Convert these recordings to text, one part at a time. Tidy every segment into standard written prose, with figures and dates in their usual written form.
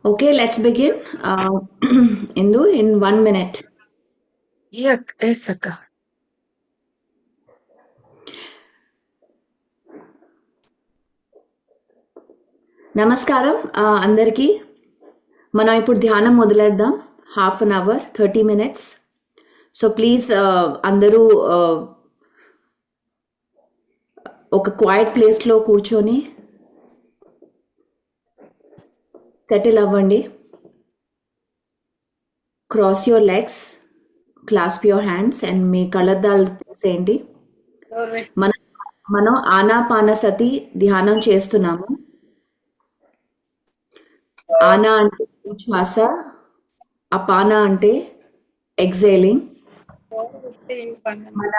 Okay, let's begin. Indu, in 1 minute. Yes, Akka. నమస్కారం అందరికీ. మనం ఇప్పుడు ధ్యానం మొదలెడదాం. 1/2 an hour, 30 minutes. So please అందరూ ఒక క్వైట్ ప్లేస్లో కూర్చొని సెటిల్ అవ్వండి. Cross your legs, clasp your hands and మీ కళ్ళద్దాలు తీసేయండి. మనం మనం ఆనాపానసతి ధ్యానం చేస్తున్నాము. ఆనా అంటే శ్వాస, అపాన అంటే ఎగ్జైలింగ్. మన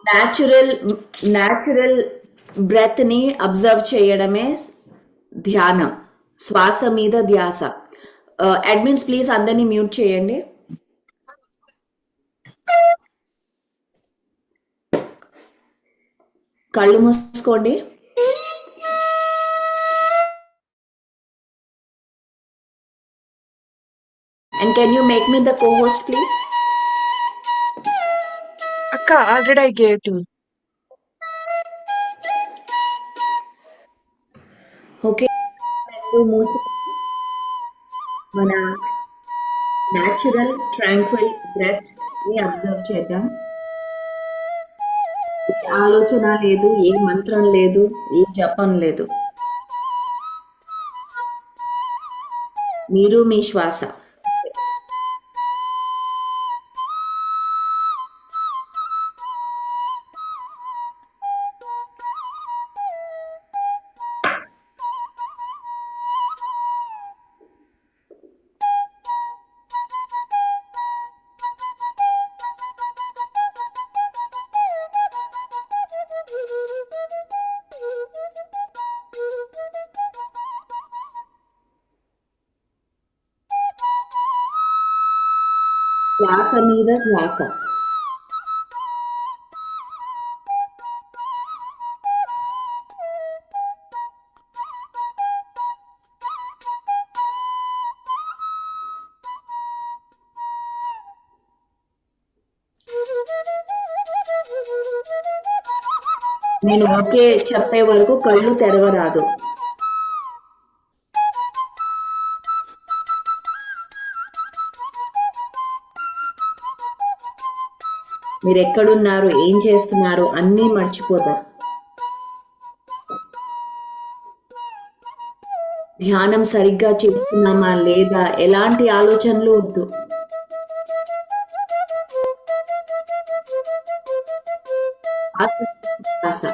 న్యాచురల్ బ్రెత్ని అబ్జర్వ్ చేయడమే ధ్యానం. శ్వాస మీద ధ్యాస. అడ్మిన్స్ ప్లీజ్ అందరినీ మ్యూట్ చేయండి. కళ్ళు మూసుకోండి. And can you make me the co-host, please? Akka, already I gave to. Okay, మూసి మన న్యాచురల్ ట్రాంక్విల్ బ్రెత్ ని అబ్జర్వ్ చేద్దాం. ఏ ఆలోచన లేదు, ఏ మంత్రం లేదు, ఏ జపం లేదు. మీరు మీ శ్వాస. శ్వాస మీద ధ్యాస. నేను ఓకే చెప్పే వరకు కళ్ళు తెరవరాదు. మీరు ఎక్కడున్నారు, ఏం చేస్తున్నారు అన్నీ మర్చిపోతారు. ధ్యానం సరిగ్గా చేస్తున్నామా లేదా ఎలాంటి ఆలోచనలు వద్దు. శ్వాస.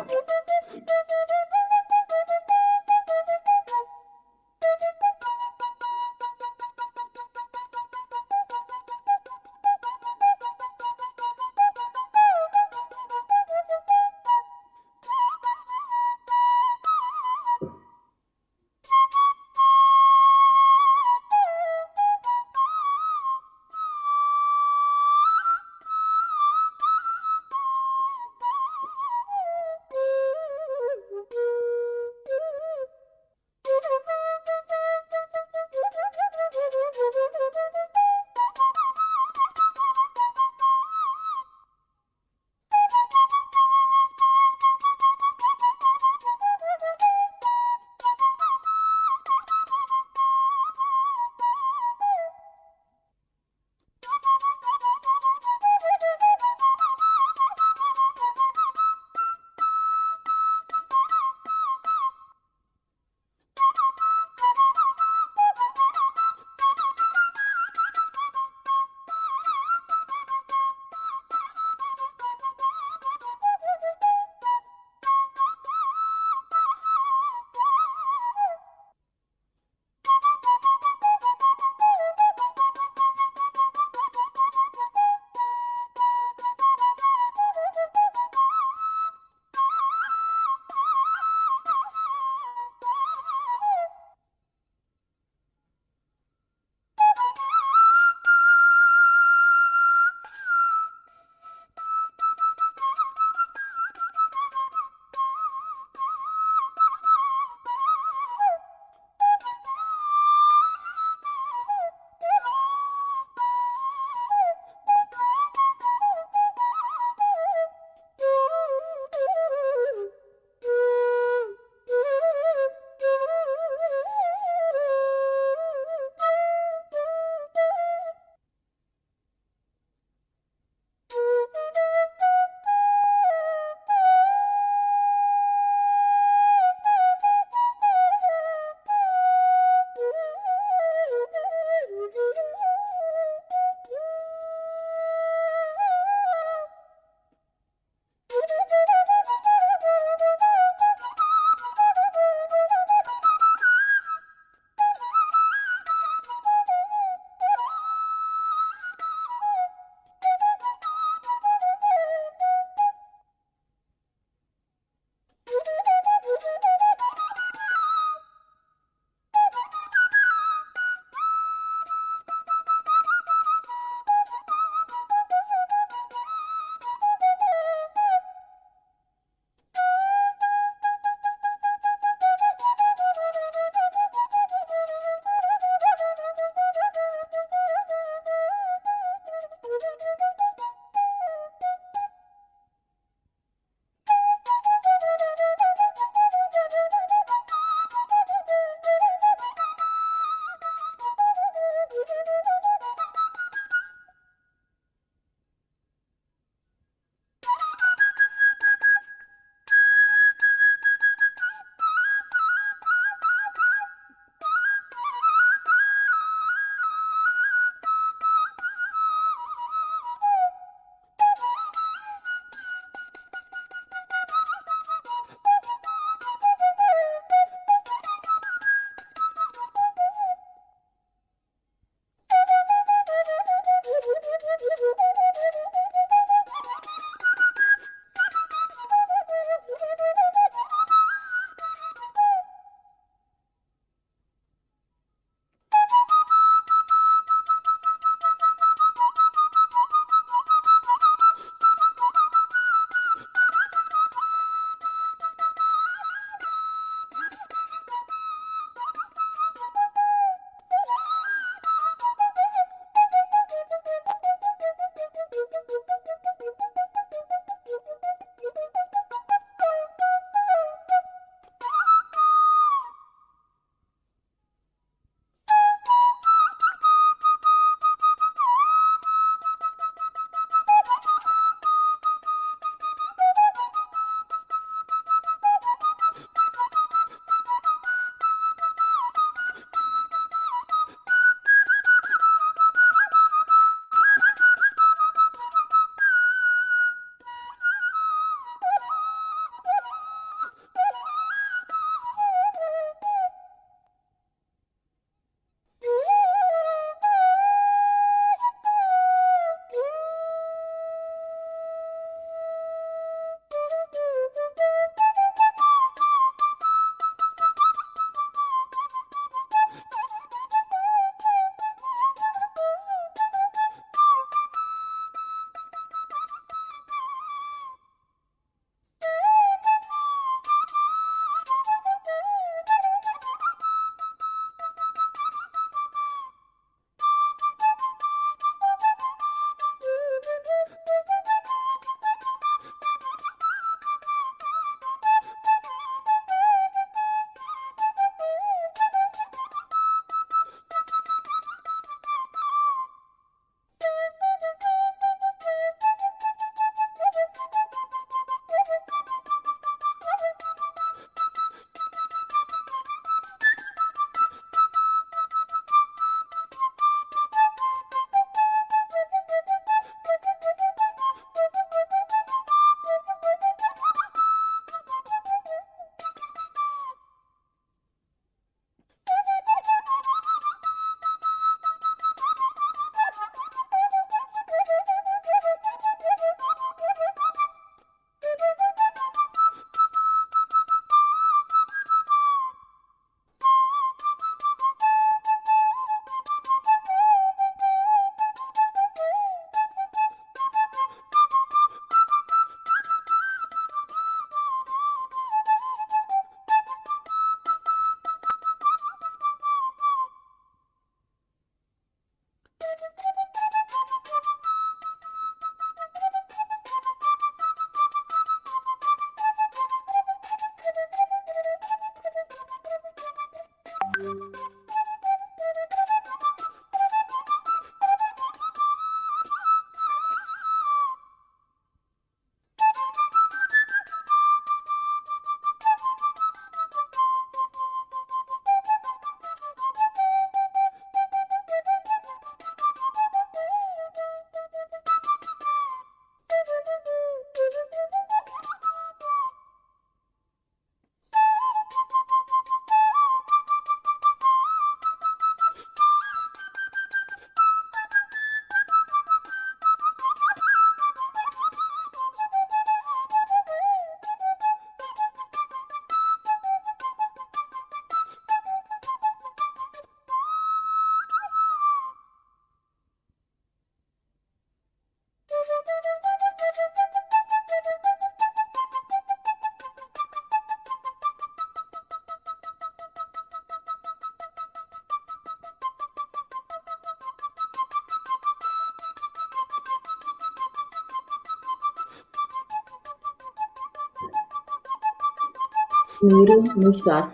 మీరు మీ శ్వాస.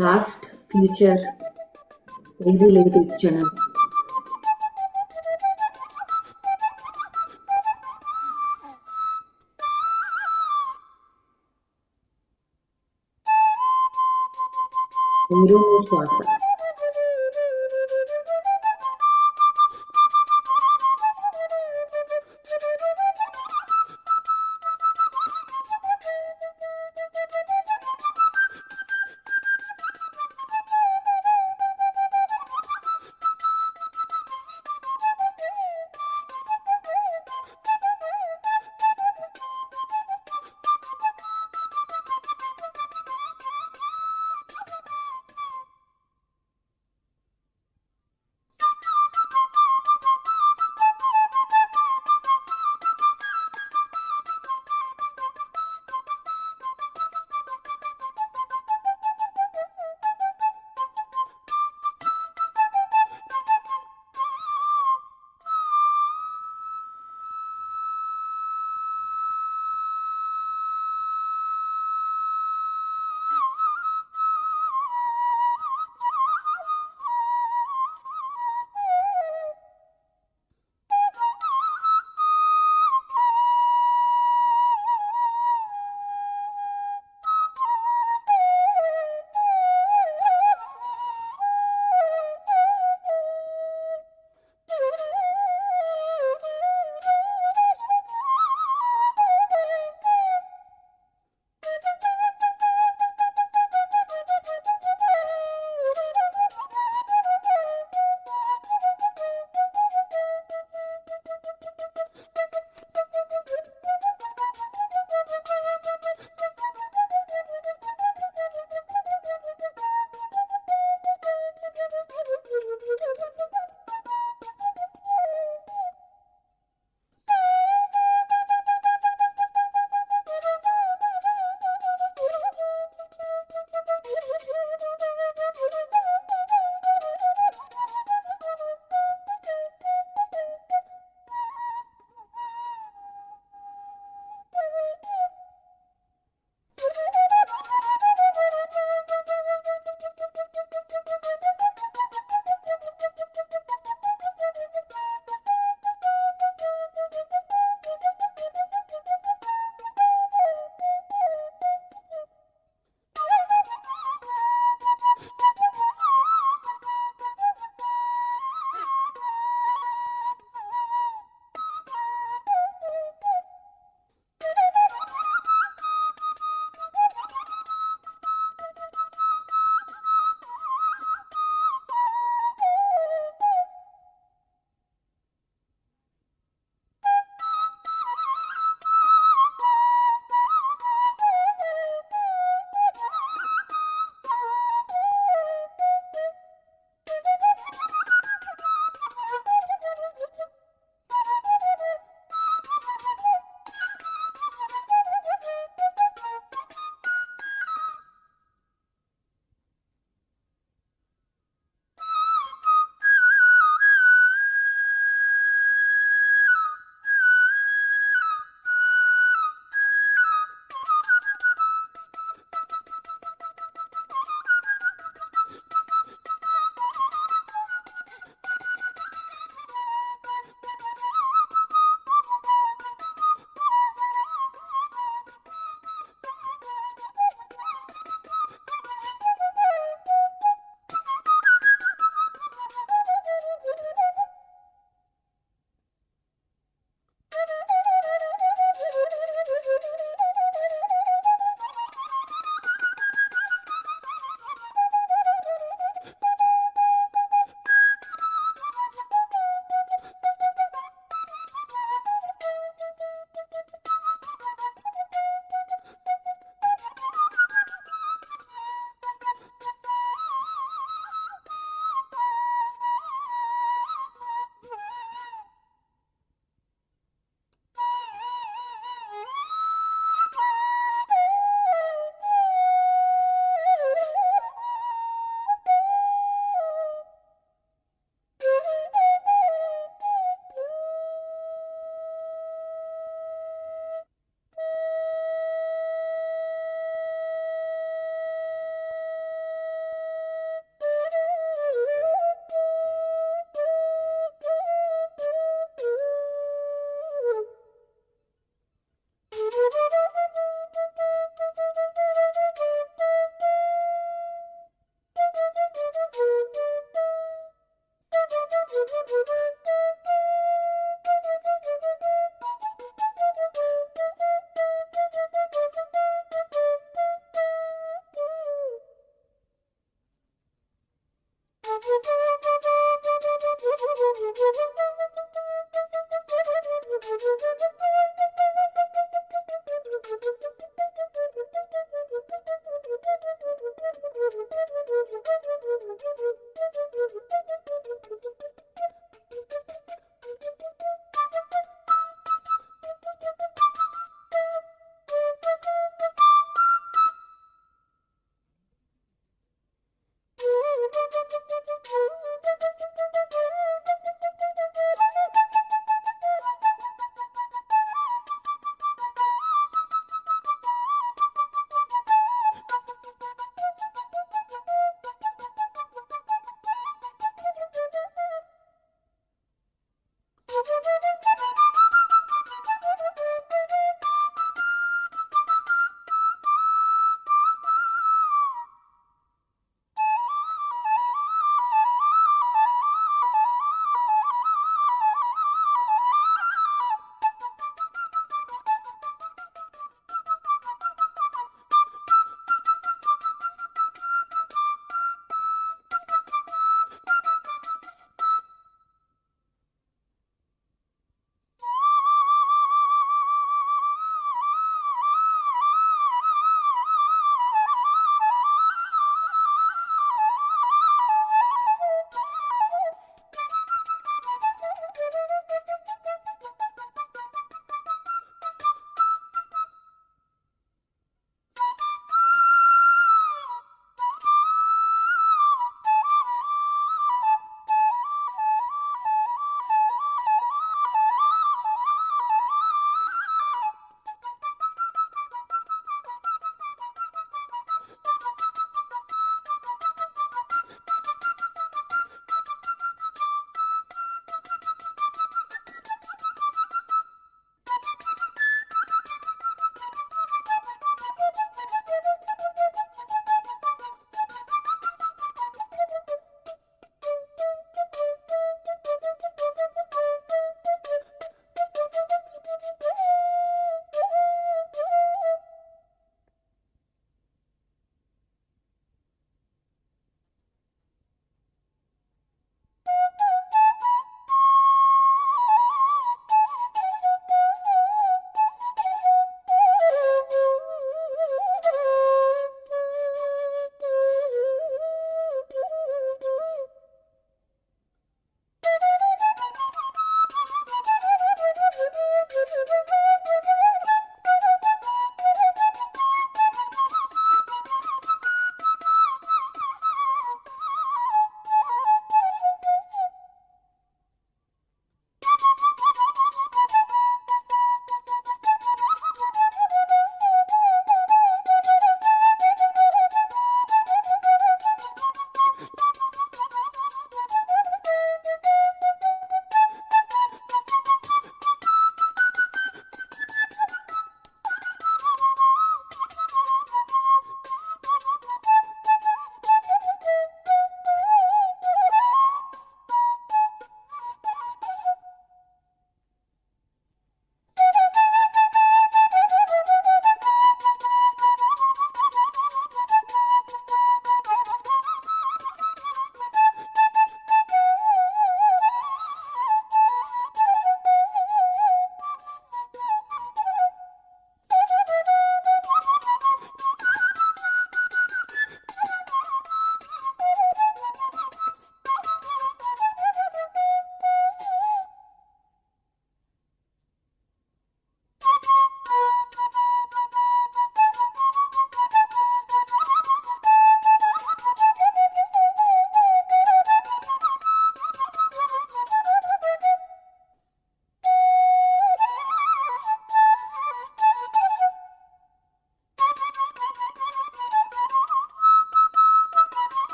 పాస్ట్, ఫ్యూచర్ ఏది లేదు ఈ క్షణం. మీరు మీ శ్వాస.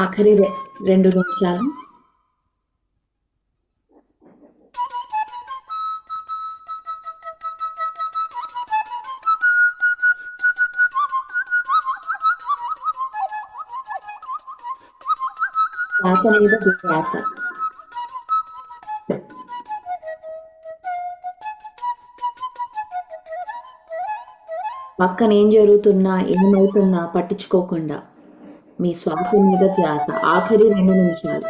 ఆఖరి 2 నిమిషాలు. శ్వాస మీద ధ్యాస. పక్కన ఏం జరుగుతున్నా ఏమవుతున్నా పట్టించుకోకుండా మీ శ్వాస మీద ధ్యాస. ఆఖరి 2 నిమిషాలు.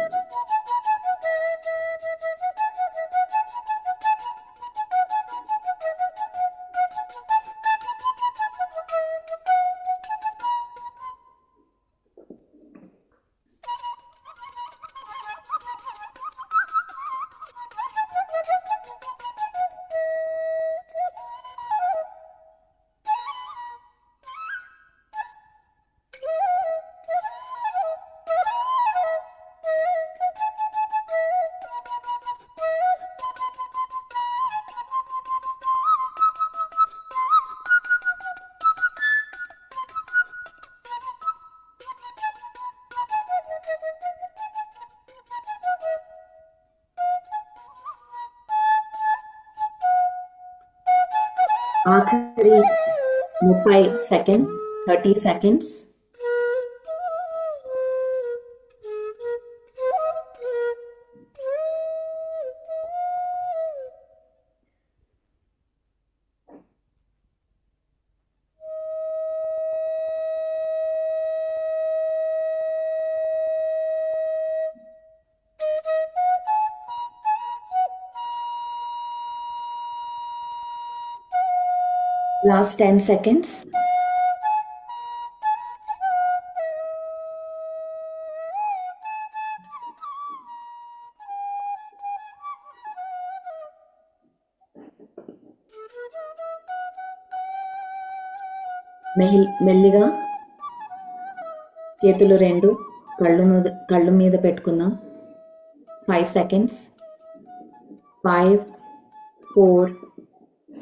ఆఖరి 30 సెకండ్స్, 30 సెకండ్స్. Last 10 seconds. మెల్లిగా చేతులు 2 కళ్ళు మీద పెట్టుకుందాం. 5 seconds. 5, 4,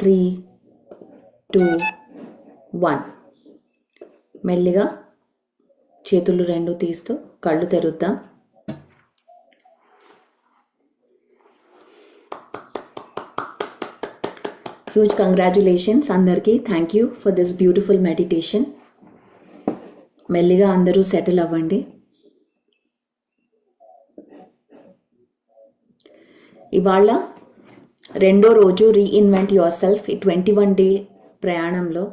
3, 2, 1. మెల్లిగా చేతులు 2 తీస్తూ కళ్ళు తెరుద్దాం. హ్యూజ్ కంగ్రాచులేషన్స్ అందరికీ. Thank you for this beautiful meditation. మెల్లిగా అందరూ సెటిల్ అవ్వండి. ఇవాళ 2వ రోజు రీఇన్వెంట్ యువర్ సెల్ఫ్. ఈ 21 డే ప్రయాణంలో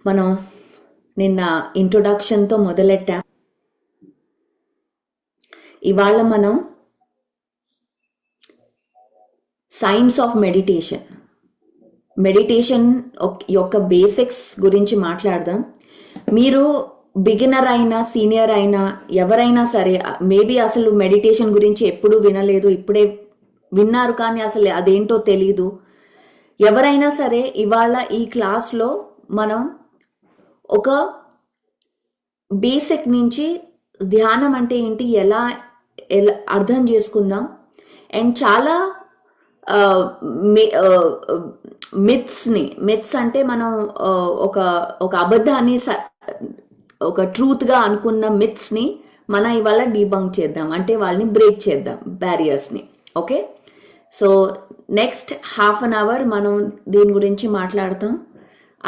మనం నిన్న ఇంట్రొడక్షన్తో మొదలెట్టాం. ఇవాళ మనం సైన్స్ ఆఫ్ మెడిటేషన్ యొక్క బేసిక్స్ గురించి మాట్లాడదాం. మీరు బిగినర్ అయినా సీనియర్ అయినా ఎవరైనా సరే, మేబీ అసలు మెడిటేషన్ గురించి ఎప్పుడూ వినలేదు, ఇప్పుడే విన్నారు కానీ అసలు అదేంటో తెలీదు. ఎవరైనా సరే ఇవాళ ఈ క్లాస్లో మనం ఒక బేసిక్ నుంచి ధ్యానం అంటే ఏంటి ఎలా అర్థం చేసుకుందాం. అండ్ చాలా మిత్స్ అంటే మనం ఒక అబద్ధాన్ని ఒక ట్రూత్గా అనుకున్న మిత్స్ని మనం ఇవాళ డీబంక్ చేద్దాం, అంటే వాళ్ళని బ్రేక్ చేద్దాం, బ్యారియర్స్ని. Okay, so next half an hour మనం దీని గురించి మాట్లాడతాం.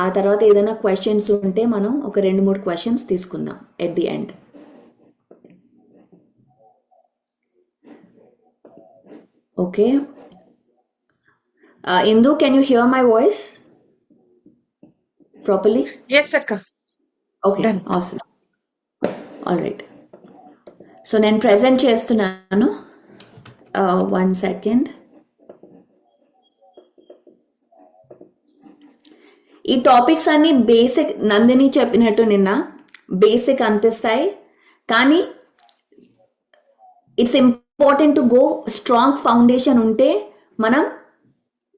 ఆ తర్వాత ఏదైనా క్వశ్చన్స్ ఉంటే మనం ఒక 2-3 క్వశ్చన్స్ తీసుకుందాం at the end. Okay, Indu, can you hear my voice properly? Yes, Akka. Okay, Done. awesome. All right. So నేను present చేస్తున్నాను. 1 second. ఈ టాపిక్స్ అన్ని బేసిక్, నందిని చెప్పినట్టు నిన్న బేసిక్ అనిపిస్తాయి, కానీ it's important to go strong foundation ఉంటే మనం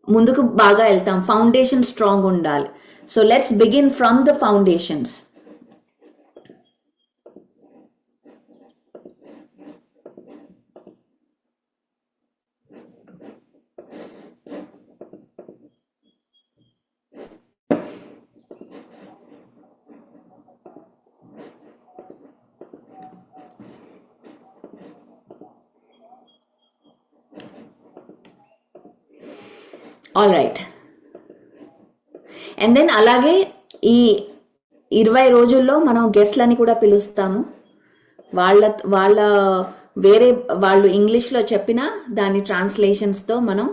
ముందుకు బాగా వెళ్తాం. ఫౌండేషన్ స్ట్రాంగ్ ఉండాలి. So let's begin from the foundations. All right. And then అలాగే ఈ 20 రోజుల్లో మనం గెస్ట్లని కూడా పిలుస్తాము. వాళ్ళ వాళ్ళ వేరే వాళ్ళు ఇంగ్లీష్లో చెప్పిన దాని ట్రాన్స్లేషన్స్తో మనం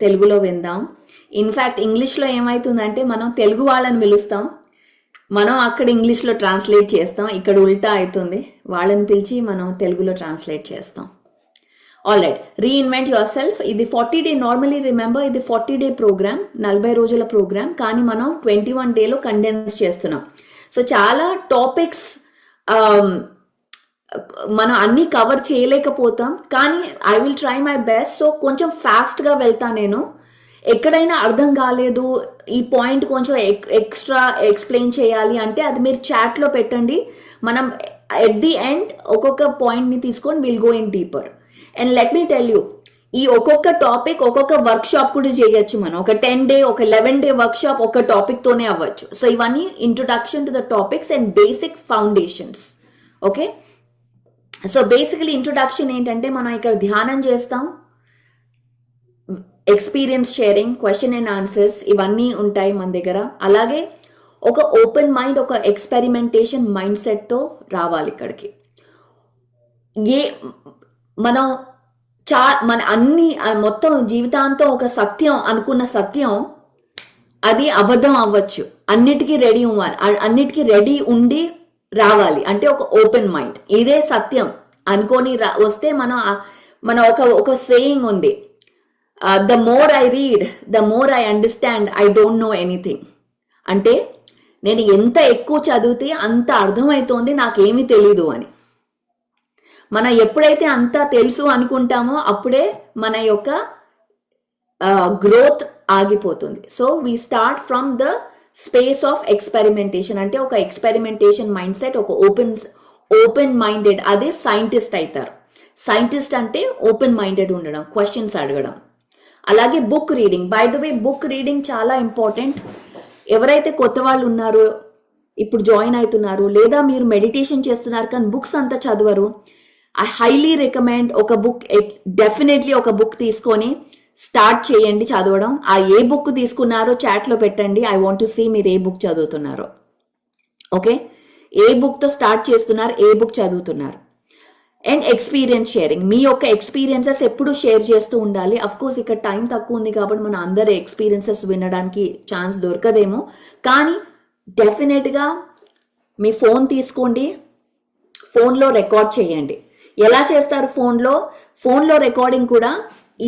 తెలుగులో విందాం. ఇన్ఫ్యాక్ట్ ఇంగ్లీష్లో ఏమవుతుందంటే మనం తెలుగు వాళ్ళని పిలుస్తాం, మనం అక్కడ ఇంగ్లీష్లో ట్రాన్స్లేట్ చేస్తాం, ఇక్కడ ఉల్టా అవుతుంది, వాళ్ళని పిలిచి మనం తెలుగులో ట్రాన్స్లేట్ చేస్తాం. All right, reinvent your self. ఇది 40 డే, నార్మలీ రిమెంబర్ ఇది 40 డే ప్రోగ్రామ్, 40 రోజుల ప్రోగ్రామ్, కానీ మనం 21 డేలో కండెన్స్ చేస్తున్నాం. సో చాలా టాపిక్స్ మనం అన్నీ కవర్ చేయలేకపోతాం, కానీ I will try my best. So కొంచెం ఫాస్ట్గా వెళ్తా నేను. ఎక్కడైనా అర్థం కాలేదు, ఈ పాయింట్ కొంచెం ఎక్స్ట్రా ఎక్స్ప్లెయిన్ చేయాలి అంటే అది మీరు చాట్లో పెట్టండి. మనం ఎట్ ది ఎండ్ ఒక్కొక్క పాయింట్ని తీసుకొని will go in deeper. And let me tell you, ఈ ఒక్కొక్క టాపిక్ ఒక్కొక్క వర్క్ షాప్ కూడా చేయొచ్చు. మనం ఒక 10 డే, ఒక 11 డే వర్క్ షాప్ ఒక టాపిక్తోనే అవ్వచ్చు. సో ఇవన్నీ introduction to the topics and basic foundations. Okay, so basically introduction ఏంటంటే మనం ఇక్కడ ధ్యానం చేస్తాం, experience sharing, question and answers ఇవన్నీ ఉంటాయి మన దగ్గర. అలాగే ఒక ఓపెన్ మైండ్, ఒక ఎక్స్పెరిమెంటేషన్ మైండ్ సెట్తో రావాలి ఇక్కడికి. మనం మన అన్ని మొత్తం జీవితాంతం ఒక సత్యం అనుకున్న సత్యం అది అబద్ధం అవ్వచ్చు. అన్నిటికీ రెడీ ఉండి రావాలి అంటే ఒక ఓపెన్ మైండ్. ఇదే సత్యం అనుకొని వస్తే మన ఒక సేయింగ్ ఉంది, the more I read the more I understand, I don't know anything. అంటే నేను ఎంత ఎక్కువ చదివితే అంత అర్థమవుతోంది, నాకేమీ తెలీదు అని. మనం ఎప్పుడైతే అంతా తెలుసు అనుకుంటామో అప్పుడే మన యొక్క గ్రోత్ ఆగిపోతుంది. So we start from the space of experimentation. అంటే ఒక ఎక్స్పెరిమెంటేషన్ మైండ్ సెట్, ఒక ఓపెన్ మైండెడ్. అదే సైంటిస్ట్ అవుతారు. సైంటిస్ట్ అంటే ఓపెన్ మైండెడ్ ఉండడం, క్వశ్చన్స్ అడగడం. అలాగే book reading. By the way book reading చాలా ఇంపార్టెంట్. ఎవరైతే కొత్త వాళ్ళు ఉన్నారో, ఇప్పుడు జాయిన్ అవుతున్నారు, లేదా మీరు మెడిటేషన్ చేస్తున్నారు కానీ బుక్స్ అంతా చదవరు, ఐ హైలీ రికమెండ్ ఒక బుక్, డెఫినెట్లీ ఒక బుక్ తీసుకొని స్టార్ట్ చేయండి చదవడం. ఆ ఏ బుక్ తీసుకున్నారో చాట్లో పెట్టండి. ఐ వాంట్ టు సీ మీరు ఏ బుక్ చదువుతున్నారో. ఓకే, ఏ బుక్తో స్టార్ట్ చేస్తున్నారు, ఏ బుక్ చదువుతున్నారు. And experience sharing. మీ యొక్క ఎక్స్పీరియన్సెస్ ఎప్పుడు షేర్ చేస్తూ ఉండాలి. అఫ్ కోర్స్ ఇక్కడ టైం తక్కువ ఉంది కాబట్టి మన అందరి ఎక్స్పీరియన్సెస్ వినడానికి ఛాన్స్ దొరకదేమో, కానీ డెఫినెట్గా మీ ఫోన్ తీసుకోండి, ఫోన్లో రికార్డ్ చేయండి. ఎలా చేస్తారు ఫోన్లో రికార్డింగ్ కూడా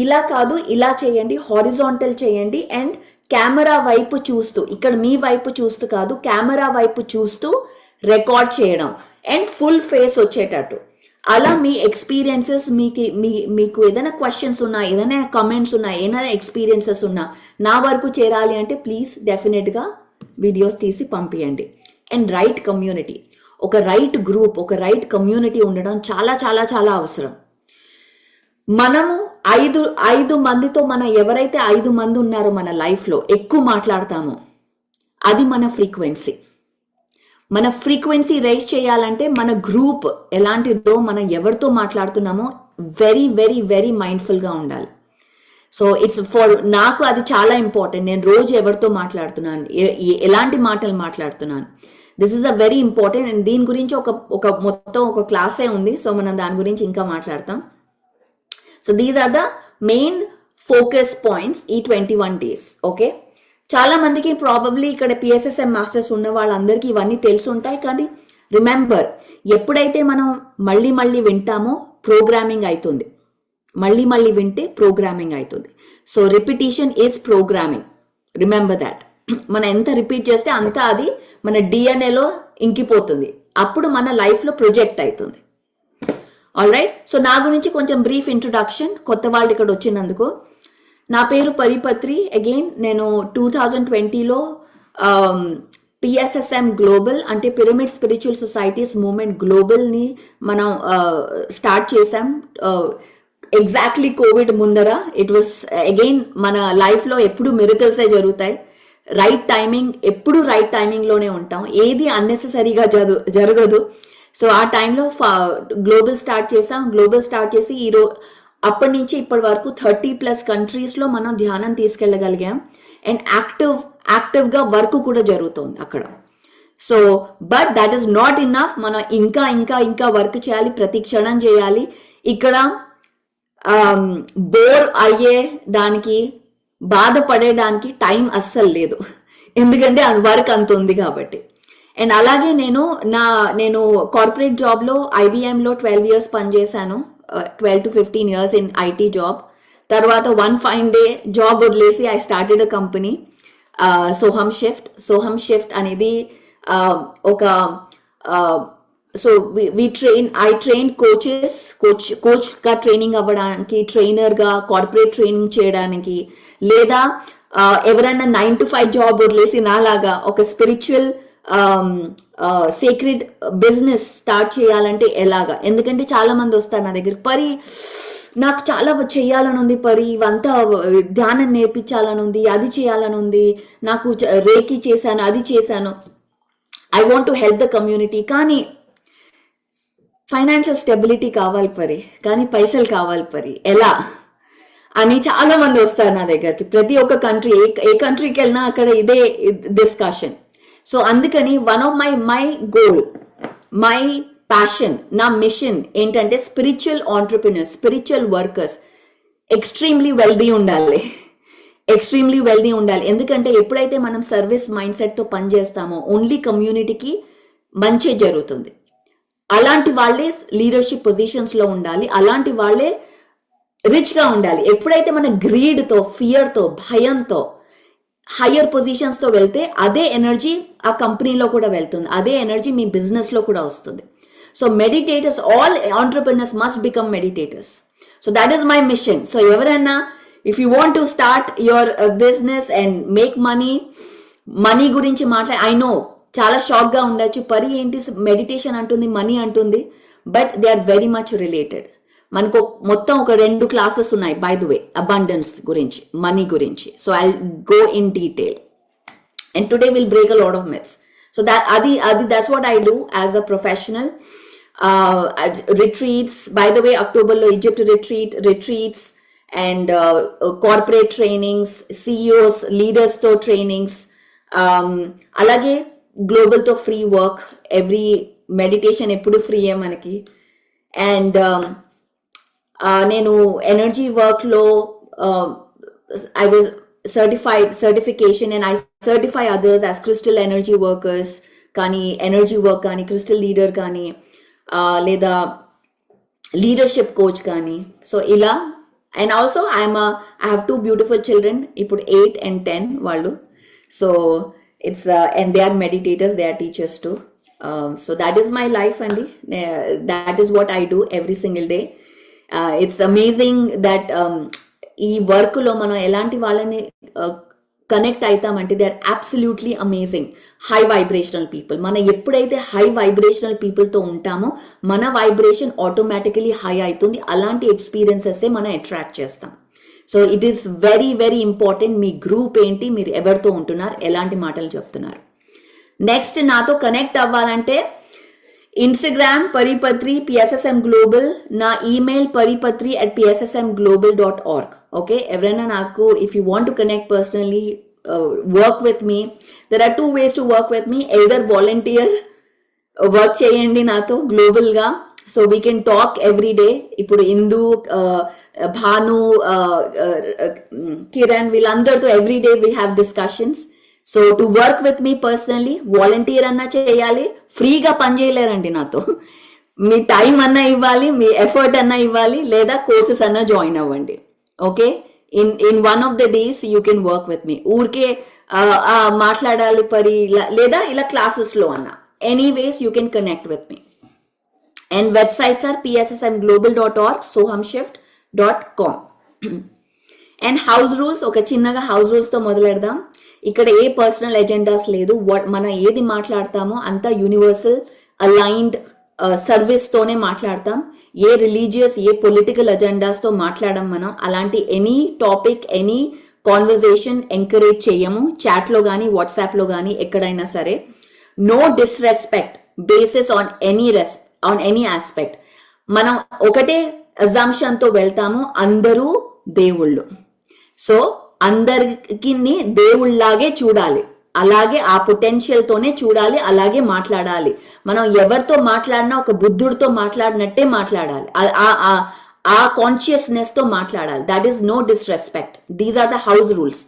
ఇలా కాదు, ఇలా చేయండి, హారిజాంటల్ చేయండి. అండ్ కెమెరా వైపు చూస్తూ, ఇక్కడ మీ వైపు చూస్తూ కాదు, కెమెరా వైపు చూస్తూ రికార్డ్ చేయడం. అండ్ ఫుల్ ఫేస్ వచ్చేటట్టు. అలా మీ ఎక్స్పీరియన్సెస్, మీకు ఏదైనా క్వశ్చన్స్ ఉన్నా, ఏదైనా కమెంట్స్ ఉన్నా, ఏదైనా ఎక్స్పీరియన్సెస్ ఉన్నా నా వరకు చేరాలి అంటే ప్లీజ్ డెఫినెట్గా వీడియోస్ తీసి పంపించండి. అండ్ రైట్ కమ్యూనిటీ, ఒక రైట్ గ్రూప్, ఒక రైట్ కమ్యూనిటీ ఉండడం చాలా చాలా చాలా అవసరం. మనము 5 మందితో, ఎవరైతే 5 మంది ఉన్నారో మన లైఫ్లో ఎక్కువ మాట్లాడతామో అది మన ఫ్రీక్వెన్సీ. మన ఫ్రీక్వెన్సీ రైజ్ చేయాలంటే మన గ్రూప్ ఎలాంటిదో, మనం ఎవరితో మాట్లాడుతున్నామో వెరీ వెరీ వెరీ మైండ్ఫుల్గా ఉండాలి. సో ఇట్స్ నాకు అది చాలా ఇంపార్టెంట్. నేను రోజు ఎవరితో మాట్లాడుతున్నాను, ఎలాంటి మాటలు మాట్లాడుతున్నాను, this is a very important. And దీని గురించి మొత్తం ఒక క్లాసే ఉంది. సో మనం దాని గురించి ఇంకా మాట్లాడతాం. So these are the main focus points ఈ 21 days. ఓకే, చాలా మందికి ప్రాబబ్లీ ఇక్కడ పిఎస్ఎస్ఎం మాస్టర్స్ ఉన్న వాళ్ళందరికీ ఇవన్నీ తెలిసి ఉంటాయి. కానీ రిమెంబర్, ఎప్పుడైతే మనం మళ్ళీ వింటామో ప్రోగ్రామింగ్ అవుతుంది. మళ్ళీ వింటే ప్రోగ్రామింగ్ అవుతుంది. So repetition is programming. Remember that. మనం ఎంత రిపీట్ చేస్తే అంత అది మన డిఎన్ఏలో ఇంకిపోతుంది. అప్పుడు మన లైఫ్లో ప్రొజెక్ట్ అవుతుంది. ఆల్ రైట్, సో నా గురించి కొంచెం బ్రీఫ్ ఇంట్రొడక్షన్, కొత్త వాళ్ళు ఇక్కడ వచ్చినందుకు. నా పేరు పరిపత్రి. అగైన్ నేను 2020లో పిఎస్ఎస్ఎం గ్లోబల్, అంటే పిరమిడ్ స్పిరిచువల్ సొసైటీస్ మూవ్మెంట్ గ్లోబల్ని మనం స్టార్ట్ చేసాం ఎగ్జాక్ట్లీ కోవిడ్ ముందర. ఇట్ వాస్ అగైన్, మన లైఫ్లో ఎప్పుడు మిరకల్సే జరుగుతాయి. రైట్ టైమింగ్, ఎప్పుడు రైట్ టైమింగ్లోనే ఉంటాం, ఏది అన్నెసెసరీగా జరగదు. సో ఆ టైంలో గ్లోబల్ స్టార్ట్ చేసాం. గ్లోబల్ స్టార్ట్ చేసి అప్పటి నుంచి ఇప్పటి వరకు 30+ కంట్రీస్లో మనం ధ్యానం తీసుకెళ్ళగలిగాం. అండ్ యాక్టివ్గా వర్క్ కూడా జరుగుతుంది అక్కడ. So but that is not enough. మనం ఇంకా ఇంకా ఇంకా వర్క్ చేయాలి, ప్రతి క్షణం చేయాలి. ఇక్కడ బోర్ అయ్యే దానికి, బాధపడేదానికి టైం అస్సలు లేదు, ఎందుకంటే అది వర్క్ అంత ఉంది కాబట్టి. అండ్ అలాగే నేను కార్పొరేట్ జాబ్లో ఐబిఎంలో 12 years పనిచేశాను, 12 to 15 years in IT job. తర్వాత వన్ ఫైన్ డే జాబ్ వదిలేసి ఐ స్టార్టెడ్ అ కంపెనీ, సోహం షిఫ్ట్ అనేది ఒక సో ఐ ట్రైన్ కోచ్గా ట్రైనింగ్ అవ్వడానికి, ట్రైనర్గా కార్పొరేట్ ట్రైనింగ్ చేయడానికి, లేదా ఎవరైనా 9 to 5 జాబ్ వదిలేసి నాలాగా ఒక స్పిరిచువల్ సీక్రెట్ బిజినెస్ స్టార్ట్ చేయాలంటే ఎలాగా. ఎందుకంటే చాలా మంది వస్తారు నా దగ్గర, పరి నాకు చాలా చేయాలని ఉంది, పరి ఇవంతా ధ్యానం నేర్పించాలని ఉంది, అది చేయాలని ఉంది, నాకు రేకి చేశాను, అది చేశాను, I want to help the community, కానీ ఫైనాన్షియల్ స్టెబిలిటీ కావాలి పరి, కానీ పైసలు కావాలి పరి, ఎలా అని చాలా మంది వస్తారు నా దగ్గరికి. ప్రతి ఒక్క కంట్రీ, ఏ కంట్రీకి వెళ్ళినా అక్కడ ఇదే డిస్కషన్. సో అందుకని one of my goal, my passion, నా మిషన్ ఏంటంటే spiritual entrepreneurs, spiritual workers extremely wealthy ఉండాలి, ఎక్స్ట్రీమ్లీ వెల్దీ ఉండాలి. ఎందుకంటే ఎప్పుడైతే మనం సర్వీస్ మైండ్ సెట్తో పనిచేస్తామో ఓన్లీ కమ్యూనిటీకి మంచి జరుగుతుంది. అలాంటి వాళ్ళే లీడర్షిప్ పొజిషన్స్లో ఉండాలి, అలాంటి వాళ్ళే రిచ్గా ఉండాలి. ఎప్పుడైతే మన గ్రీడ్తో, ఫియర్తో, భయంతో హయ్యర్ పొజిషన్స్తో వెళ్తే అదే ఎనర్జీ ఆ కంపెనీలో కూడా వెళ్తుంది, అదే ఎనర్జీ మీ బిజినెస్లో కూడా వస్తుంది. So meditators, all entrepreneurs must become meditators. So that is my mission. So ఎవరైనా if you want to start your business and make money గురించి ఐ నో చాలా షాక్గా ఉండొచ్చు, పరి ఏంటి మెడిటేషన్ అంటుంది, మనీ అంటుంది, but they are very much related. మనకు మొత్తం ఒక 2 క్లాసెస్ ఉన్నాయి బై ద వే, అబండెన్స్ గురించి, మనీ గురించి. So I go in detail and today will break a lot of myths. So that's what I do as a professional. Retreats, by the way, అక్టోబర్లో Egypt retreats and corporate trainings, CEOs, leaders తో trainings, అలాగే గ్లోబల్తో free work, every meditation ఎప్పుడు ఫ్రీయే మనకి. And నేను energy వర్క్లో I was certification and I certify others as crystal energy workers, కానీ energy work కానీ, క్రిస్టల్ లీడర్ కానీ, లేదా లీడర్షిప్ కోచ్ కానీ. సో ఇలా. And also I have 2 beautiful children, ఇప్పుడు 8 and 10 వాళ్ళు. So it's and they are meditators, they are teachers too. So that is my life, Andy. That is what I do every single day. It's amazing that ఈ వర్క్లో మనం ఎలాంటి వాళ్ళని connect అవుతామంటే they are absolutely amazing, high vibrational people. మనం ఎప్పుడైతే high vibrational పీపుల్తో ఉంటామో మన వైబ్రేషన్ ఆటోమేటికలీ హై అవుతుంది. అలాంటి ఎక్స్పీరియన్సెస్సే మనం అట్రాక్ట్ చేస్తాం. So it is very very important. Me group ఏంటి, మీరు ఎవరితో ఉంటున్నారు, ఎలాంటి మాటలు చెప్తున్నారు. నెక్స్ట్ నాతో కనెక్ట్ అవ్వాలంటే ఇన్స్టాగ్రామ్ పరిపత్రి PSSM గ్లోబల్, నా ఈమెయిల్ paripatri@pssmglobal.org. ఓకే, ఎవరైనా నాకు if you want to connect personally, work with me, there are 2 ways to work with me. Either volunteer work చేయండి నాతో గ్లోబల్గా, so we can talk every day. ఇప్పుడు ఇందు, భాను, కిరణ్, వీళ్ళందరితో every day we have discussions. So to work with me personally, volunteer అన్నా చేయాలి, ఫ్రీగా పని చేయలేరండి నాతో. మీ టైం అన్నా ఇవ్వాలి, మీ ఎఫర్ట్ అన్నా ఇవ్వాలి, లేదా కోర్సెస్ అన్నా జాయిన్ అవ్వండి. Okay, in one of the days you can work with me. ఊరికే మాట్లాడాలి పరి, లేదా ఇలా క్లాసెస్లో అన్నా, anyways you can connect with me. And websites are pssmglobal.org, sohamshift.com. And house rules, ఒక చిన్నగా హౌస్ రూల్స్తో మొదలెడదాం. ఇక్కడ ఏ పర్సనల్ ఎజెండాస్ లేదు, మనం ఏది మాట్లాడతామో అంతా యూనివర్సల్ అలైన్డ్ సర్వీస్తోనే మాట్లాడతాం. ఏ రిలీజియస్, ఏ పొలిటికల్ అజెండాస్తో మాట్లాడడం మనం. అలాంటి any topic, any conversation encourage చేయము, చాట్లో కానీ వాట్సాప్లో కానీ ఎక్కడైనా సరే. No disrespect basis on any aspect. మనం ఒకటే అజంప్షన్తో వెళ్తాము, అందరూ దేవుళ్ళు. సో అందరికి దేవుళ్ళలాగే చూడాలి, అలాగే ఆ పొటెన్షియల్తోనే చూడాలి, అలాగే మాట్లాడాలి. మనం ఎవరితో మాట్లాడినా ఒక బుద్ధుడితో మాట్లాడినట్టే మాట్లాడాలి, ఆ కాన్షియస్నెస్తో మాట్లాడాలి. That is no disrespect. These are the house rules.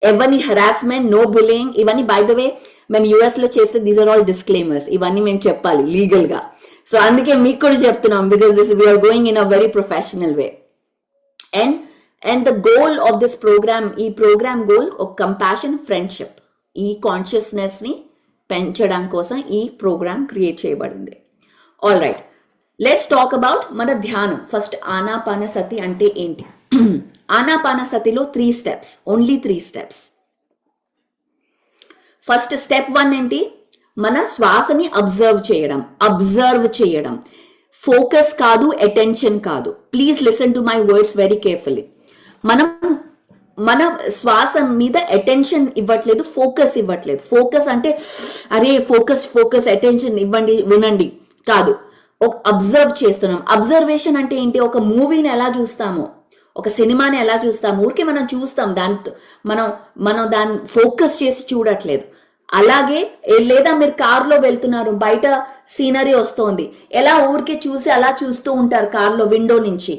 ఎవరిని హెరాస్మెంట్, నో బులింగ్, ఇవన్నీ బై ద వే మేము యుఎస్లో చేస్తే దీస్ ఆర్ ఆల్ డిస్క్లైమర్స్. ఇవన్నీ మేము చెప్పాలి లీగల్గా. సో అందుకే మీకు కూడా చెప్తున్నాం, because this we are going in a very professional way. And the goal of this programme, ఈ ప్రోగ్రామ్ గోల్ ఒక కంపాషన్, ఫ్రెండ్షిప్, ఈ కాన్షియస్నెస్ని పెంచడం కోసం ఈ ప్రోగ్రామ్ క్రియేట్ చేయబడింది. All right, let's talk about మన ధ్యానం. ఫస్ట్ ఆనాపానసతి అంటే ఏంటి? ఆనాపానసతిలో 3 steps, only 3 steps. First step 1 ఏంటి? మన శ్వాసని అబ్జర్వ్ చేయడం. ఫోకస్ కాదు, అటెన్షన్ కాదు. Please listen to my words very carefully. మనం మన శ్వాస మీద అటెన్షన్ ఇవ్వట్లేదు, ఫోకస్ ఇవ్వట్లేదు. ఫోకస్ అంటే అరే ఫోకస్ అటెన్షన్ ఇవ్వండి, వినండి కాదు. అబ్జర్వ్ చేస్తున్నాం. అబ్జర్వేషన్ అంటే ఏంటి? ఒక మూవీని ఎలా చూస్తామో, ఒక సినిమాని ఎలా చూస్తాము, ఊరికే మనం చూస్తాం, దాంతో మనం దాన్ని ఫోకస్ చేసి చూడట్లేదు. అలాగే లేదా మీరు కార్లో వెళ్తున్నారు, బయట సీనరీ వస్తోంది, ఎలా ఊరికే చూసి అలా చూస్తూ ఉంటారు కార్లో విండో నుంచి,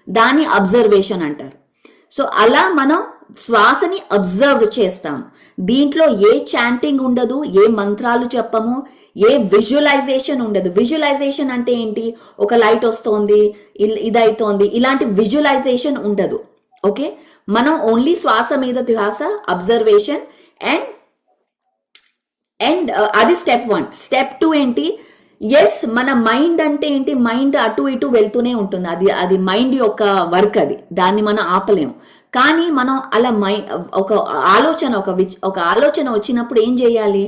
దాన్ని అబ్జర్వేషన్ అంటారు. సో అలా మనం శ్వాసని అబ్జర్వ్ చేస్తాం. దీంట్లో ఏ చాంటింగ్ ఉండదు, ఏ మంత్రాలు చెప్పము, ఏ విజువలైజేషన్ ఉండదు. విజువలైజేషన్ అంటే ఏంటి? ఒక లైట్ వస్తోంది, ఇదైతోంది, ఇలాంటి విజువలైజేషన్ ఉండదు. ఓకే, మనం ఓన్లీ శ్వాస మీద ధ్యాస, అబ్జర్వేషన్. అండ్ అది స్టెప్ 1. స్టెప్ 2 ఏంటి? ఎస్, మన మైండ్ అంటే ఏంటి? మైండ్ అటు ఇటు వెళ్తూనే ఉంటుంది, అది మైండ్ యొక్క వర్క్, దాన్ని మనం ఆపలేము. కానీ మనం అలా ఒక ఆలోచన వచ్చినప్పుడు ఏం చేయాలి?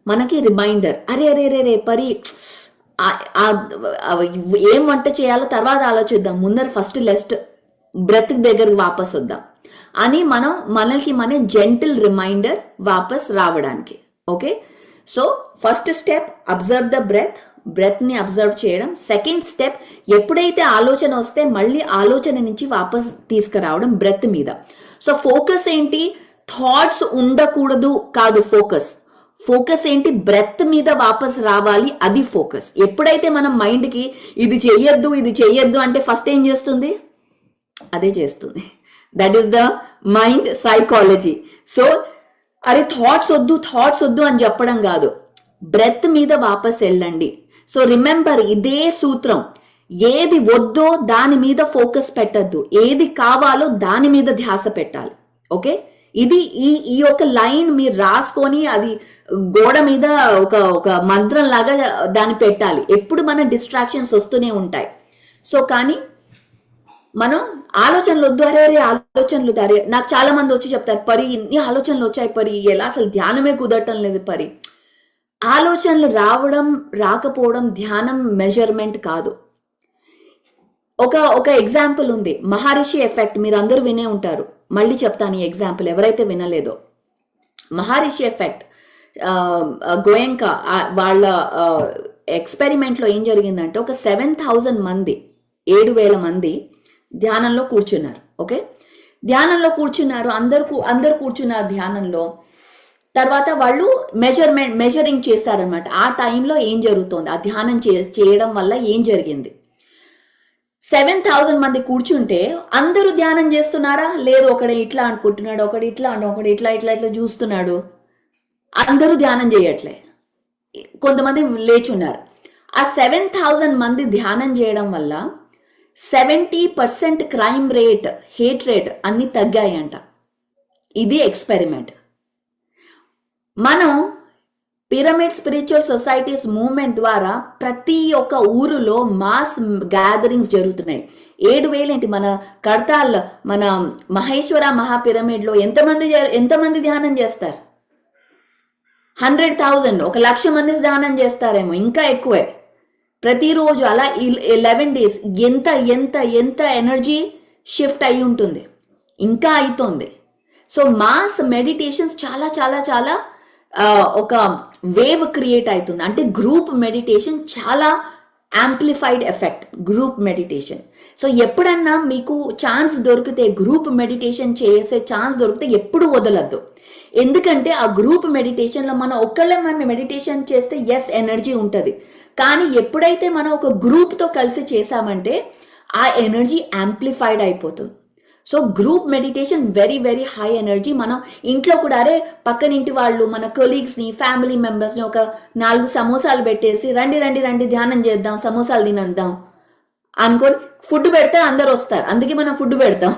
మనకి రిమైండర్, అరే అరే రే రే పరి ఏం వంట చేయాలో తర్వాత ఆలోచిద్దాం, ముందర ఫస్ట్ లెస్ట్ బ్రెత్ దగ్గరికి వాపస్ వద్దాం అని మనకి జెంటిల్ రిమైండర్ వాపస్ రావడానికి. Okay, so first step observe the బ్రెత్ని అబ్జర్వ్ చేయడం. సెకండ్ స్టెప్, ఎప్పుడైతే ఆలోచన వస్తే మళ్ళీ ఆలోచన నుంచి వాపస్ తీసుకురావడం బ్రెత్ మీద. సో ఫోకస్ ఏంటి? థాట్స్ ఉండకూడదు కాదు ఫోకస్ ఏంటి? బ్రెత్ మీద వాపస్ రావాలి, అది ఫోకస్. ఎప్పుడైతే మనం మైండ్కి ఇది చెయ్యొద్దు అంటే ఫస్ట్ ఏం చేస్తుంది? అదే చేస్తుంది. That is the mind psychology. So అరే థాట్స్ వద్దు అని చెప్పడం కాదు, బ్రెత్ మీద వాపస్ వెళ్ళండి. సో రిమెంబర్, ఇదే సూత్రం, ఏది వద్దో దాని మీద ఫోకస్ పెట్టద్దు, ఏది కావాలో దాని మీద ధ్యాస పెట్టాలి. ఓకే, ఇది ఈ యొక్క లైన్ మీరు రాసుకొని అది గోడ మీద ఒక మంత్రం లాగా దాన్ని పెట్టాలి. ఎప్పుడు మన డిస్ట్రాక్షన్స్ వస్తూనే ఉంటాయి. సో కానీ మనం ఆలోచనలు వద్దు, అరే ఆలోచనలు అరే. నాకు చాలా మంది వచ్చి చెప్తారు, పరి ఇన్ని ఆలోచనలు వచ్చాయి పరి, ఎలా అసలు ధ్యానమే కుదరటం లేదు పరి. ఆలోచనలు రావడం రాకపోవడం ధ్యానం మెజర్మెంట్ కాదు. ఒక ఎగ్జాంపుల్ ఉంది, మహర్షి ఎఫెక్ట్. మీరు అందరూ వినే ఉంటారు, మళ్ళీ చెప్తాను ఈ ఎగ్జాంపుల్ ఎవరైతే వినలేదో. మహర్షి ఎఫెక్ట్, గోయంకా వాళ్ళ ఎక్స్పెరిమెంట్లో ఏం జరిగిందంటే, ఒక 7,000 మంది 7,000 మంది ధ్యానంలో కూర్చున్నారు. ఓకే, ధ్యానంలో కూర్చున్నారు, అందరు కూర్చున్నారు ధ్యానంలో. తర్వాత వాళ్ళు మెజరింగ్ చేస్తారనమాట. ఆ టైంలో ఏం జరుగుతోంది, ఆ ధ్యానం చేయడం వల్ల ఏం జరిగింది. 7,000 మంది కూర్చుంటే అందరూ ధ్యానం చేస్తున్నారా? లేదు, ఒకడు ఇట్లా అనుకుంటున్నాడు, ఒకడు ఇట్లా చూస్తున్నాడు. అందరూ ధ్యానం చేయట్లే, కొంతమంది లేచున్నారు. ఆ 7,000 మంది ధ్యానం చేయడం వల్ల 70% క్రైమ్ రేట్, హేట్ రేట్ అన్ని తగ్గాయంట. ఇది ఎక్స్పెరిమెంట్. మనం పిరమిడ్ స్పిరిచువల్ సొసైటీస్ మూవ్మెంట్ ద్వారా ప్రతి ఒక్క ఊరులో మాస్ గ్యాదరింగ్స్ జరుగుతున్నాయి. 7,000 ఏంటి, మన కడతాల్, మన మహేశ్వర మహాపిరమిడ్లో ఎంతమంది ధ్యానం చేస్తారు? 100,000, 1,00,000 మంది ధ్యానం చేస్తారేమో, ఇంకా ఎక్కువే ప్రతిరోజు. అలా 11 days ఎంత ఎనర్జీ షిఫ్ట్ అయి ఉంటుంది, ఇంకా అవుతుంది. సో మాస్ మెడిటేషన్స్ చాలా చాలా చాలా ఒక వేవ్ క్రియేట్ అవుతుంది. అంటే గ్రూప్ మెడిటేషన్ చాలా amplified effect group meditation. So ఎప్పుడన్నా మీకు ఛాన్స్ దొరికితే, గ్రూప్ మెడిటేషన్ చేసే ఛాన్స్ దొరికితే ఎప్పుడు వదలద్దు. ఎందుకంటే ఆ గ్రూప్ మెడిటేషన్లో మనం ఒక్కళ్ళే మెడిటేషన్ చేస్తే ఎస్ ఎనర్జీ ఉంటుంది, కానీ ఎప్పుడైతే మనం ఒక గ్రూప్తో కలిసి చేసామంటే ఆ ఎనర్జీ యాంప్లిఫైడ్ అయిపోతుంది. So group meditation very very high energy. మనం ఇంట్లో కూడా అరే పక్కన ఇంటి వాళ్ళు, మన కొలీగ్స్ని, ఫ్యామిలీ మెంబర్స్ని ఒక 4 సమోసాలు పెట్టేసి రండి రండి రండి ధ్యానం చేద్దాం, సమోసాలు తినేద్దాం అనుకొని ఫుడ్ పెడితే అందరు వస్తారు, అందుకే మనం ఫుడ్ పెడతాం.